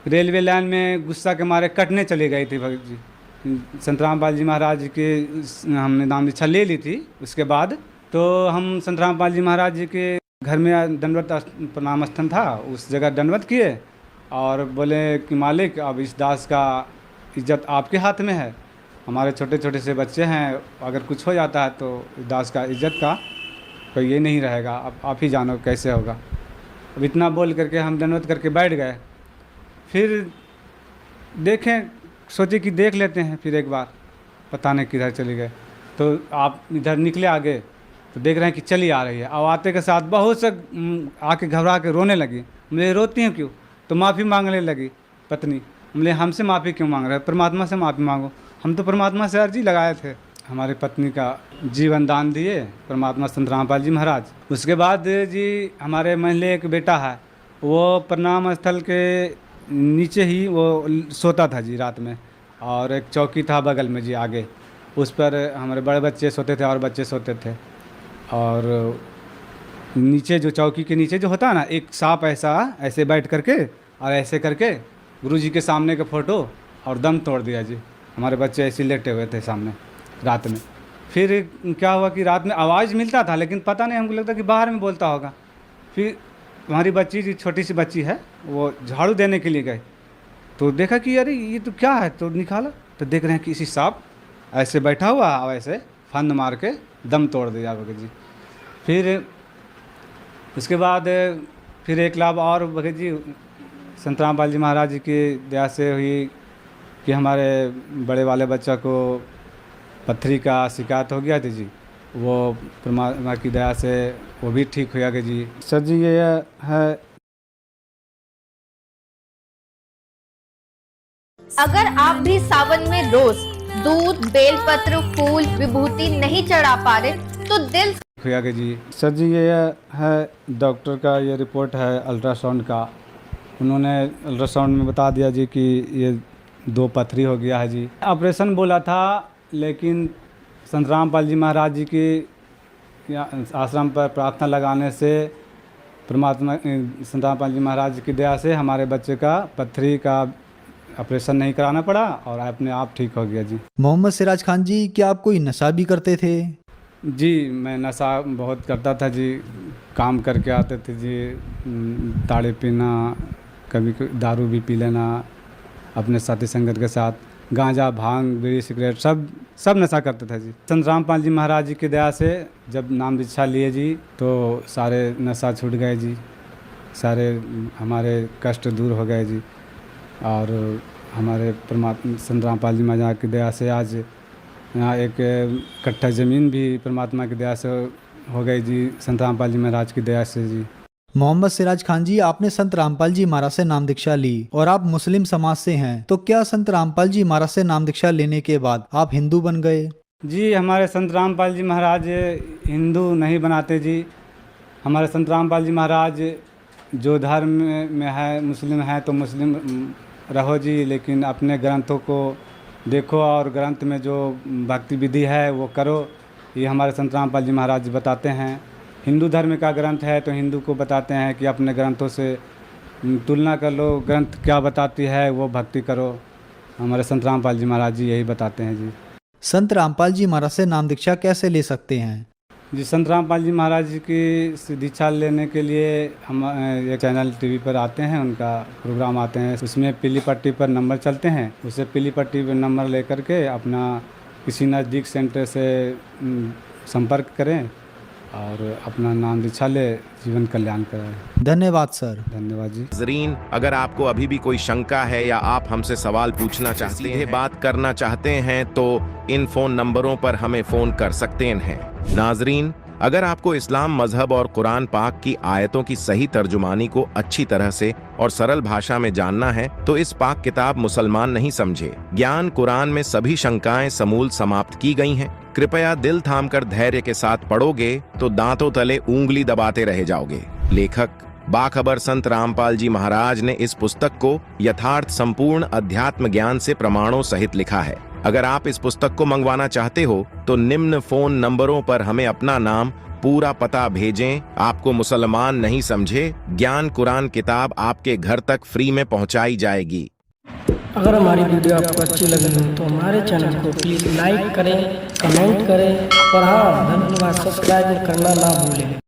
रेलवे लाइन में गुस्सा के मारे कटने चली गई थी भगत जी। संत रामपाल जी महाराज के हमने नाम दीक्षा ले ली थी। उसके बाद तो हम संत रामपाल जी महाराज जी के घर में दंडवत प्रणाम स्थन था, उस जगह दंडवत किए और बोले कि मालिक अब इस दास का इज्जत आपके हाथ में है, हमारे छोटे छोटे से बच्चे हैं, अगर कुछ हो जाता है तो इस दास का इज्जत का कोई ये नहीं रहेगा, अब आप ही जानो कैसे होगा। अब इतना बोल करके हम दंडवत करके बैठ गए। फिर देखें, सोचे कि देख लेते हैं फिर एक बार, पता नहीं किधर चले गए। तो आप इधर निकले आगे तो देख रहे हैं कि चली आ रही है। अब आते के साथ बहुत से आके घबरा के रोने लगी। मुझे रोती हैं क्यों? तो माफ़ी मांगने लगी पत्नी। मुझे हमसे माफ़ी क्यों मांग रहे हैं? परमात्मा से माफ़ी मांगो। हम तो परमात्मा से अर्जी लगाए थे। हमारी पत्नी का जीवन दान दिए परमात्मा संत रामपाल जी महाराज। उसके बाद जी हमारे महल्ले एक बेटा है, वो प्रणाम स्थल के नीचे ही वो सोता था जी रात में। और एक चौकी था बगल में जी आगे, उस पर हमारे बड़े बच्चे सोते थे और बच्चे सोते थे। और नीचे जो चौकी के नीचे जो होता है ना, एक सांप ऐसे बैठ करके और ऐसे करके गुरुजी के सामने का फ़ोटो और दम तोड़ दिया जी। हमारे बच्चे ऐसे लेटे हुए थे सामने रात में। फिर क्या हुआ कि रात में आवाज़ मिलता था, लेकिन पता नहीं, हमको लगता कि बाहर में बोलता होगा। फिर हमारी बच्ची जी, छोटी सी बच्ची है, वो झाड़ू देने के लिए गए तो देखा कि अरे ये तो क्या है, तो निकाला तो देख रहे हैं कि इसी सांप ऐसे बैठा हुआ और ऐसे फंद मार के दम तोड़ दिया भगत जी। फिर उसके बाद फिर एक लाभ और भगत जी संत रामपाल जी महाराज जी की दया से हुई कि हमारे बड़े वाले बच्चा को पत्थरी का शिकायत हो गया था जी, वो परमात्मा की दया से वो भी ठीक हो गया जी। सर जी ये है, अगर आप भी सावन में रोज दूध, बेलपत्र, फूल, विभूति नहीं चढ़ा पा रहे तो दिल हो गया जी। सर जी ये है डॉक्टर का ये रिपोर्ट है अल्ट्रासाउंड का, उन्होंने अल्ट्रासाउंड में बता दिया जी कि ये 2 पत्थरी हो गया है जी। ऑपरेशन बोला था, लेकिन संत रामपाल जी महाराज जी की आश्रम पर प्रार्थना लगाने से परमात्मा संत रामपाल जी महाराज जी की दया से हमारे बच्चे का पत्थरी का ऑपरेशन नहीं कराना पड़ा और अपने आप ठीक हो गया जी। मोहम्मद सिराज खान जी, क्या आप कोई नशा भी करते थे? जी मैं नशा बहुत करता था जी, काम करके आते थे जी, ताड़े पीना, कभी दारू भी पी लेना, अपने साथी संगत के साथ गांजा, भांग, बीड़ी, सिगरेट सब नशा करते थे जी। संत रामपाल जी महाराज जी की दया से जब नाम दीक्षा लिए जी तो सारे नशा छूट गए जी, सारे हमारे कष्ट दूर हो गए जी। और हमारे परमात्मा संत रामपाल जी महाराज की दया से आज यहाँ एक कट्ठा ज़मीन भी परमात्मा की दया से हो गई जी, संत रामपाल जी महाराज की दया से जी। मोहम्मद सिराज खान जी, आपने संत रामपाल जी महाराज से नाम दीक्षा ली और आप मुस्लिम समाज से हैं, तो क्या संत रामपाल जी महाराज से नाम दीक्षा लेने के बाद आप हिंदू बन गए? जी हमारे संत रामपाल जी महाराज हिंदू नहीं बनाते जी। हमारे संत रामपाल जी महाराज जो धर्म में है, मुस्लिम है तो मुस्लिम रहो जी, लेकिन अपने ग्रंथों को देखो और ग्रंथ में जो भक्ति विधि है वो करो, ये हमारे संत रामपाल जी महाराज बताते हैं। हिंदू धर्म का ग्रंथ है तो हिंदू को बताते हैं कि अपने ग्रंथों से तुलना कर लो, ग्रंथ क्या बताती है वो भक्ति करो। हमारे संत रामपाल जी महाराज जी यही बताते हैं जी। संत रामपाल जी महाराज से नाम दीक्षा कैसे ले सकते हैं? जी संत रामपाल जी महाराज जी की दीक्षा लेने के लिए हम एक चैनल टीवी पर आते हैं, उनका प्रोग्राम आते हैं, उसमें पीली पट्टी पर नंबर चलते हैं, उसे पीली पट्टी पर नंबर लेकर के अपना किसी नज़दीक सेंटर से संपर्क करें और अपना नाम दीक्षा ले, जीवन कल्याण कराएं। धन्यवाद सर। धन्यवाद जी। नाज़रीन, अगर आपको अभी भी कोई शंका है या आप हमसे सवाल पूछना चाहते हैं, बात करना चाहते हैं, तो इन फ़ोन नंबरों पर हमें फ़ोन कर सकते हैं। नाज़रीन, अगर आपको इस्लाम मजहब और कुरान पाक की आयतों की सही तर्जुमानी को अच्छी तरह से और सरल भाषा में जानना है तो इस पाक किताब मुसलमान नहीं समझे ज्ञान कुरान में सभी शंकाएं समूल समाप्त की गई हैं। कृपया दिल थामकर धैर्य के साथ पढ़ोगे तो दांतों तले उंगली दबाते रह जाओगे। लेखक बाखबर संत रामपाल जी महाराज ने इस पुस्तक को यथार्थ संपूर्ण अध्यात्म ज्ञान से प्रमाणों सहित लिखा है। अगर आप इस पुस्तक को मंगवाना चाहते हो तो निम्न फोन नंबरों पर हमें अपना नाम, पूरा पता भेजें। आपको मुसलमान नहीं समझे ज्ञान कुरान किताब आपके घर तक फ्री में पहुंचाई जाएगी। अगर हमारी वीडियो आपको अच्छी लगी हो तो हमारे चैनल को प्लीज़ लाइक करें, कमेंट करें और हाँ, धन्यवाद, सब्सक्राइब करना ना भूलें।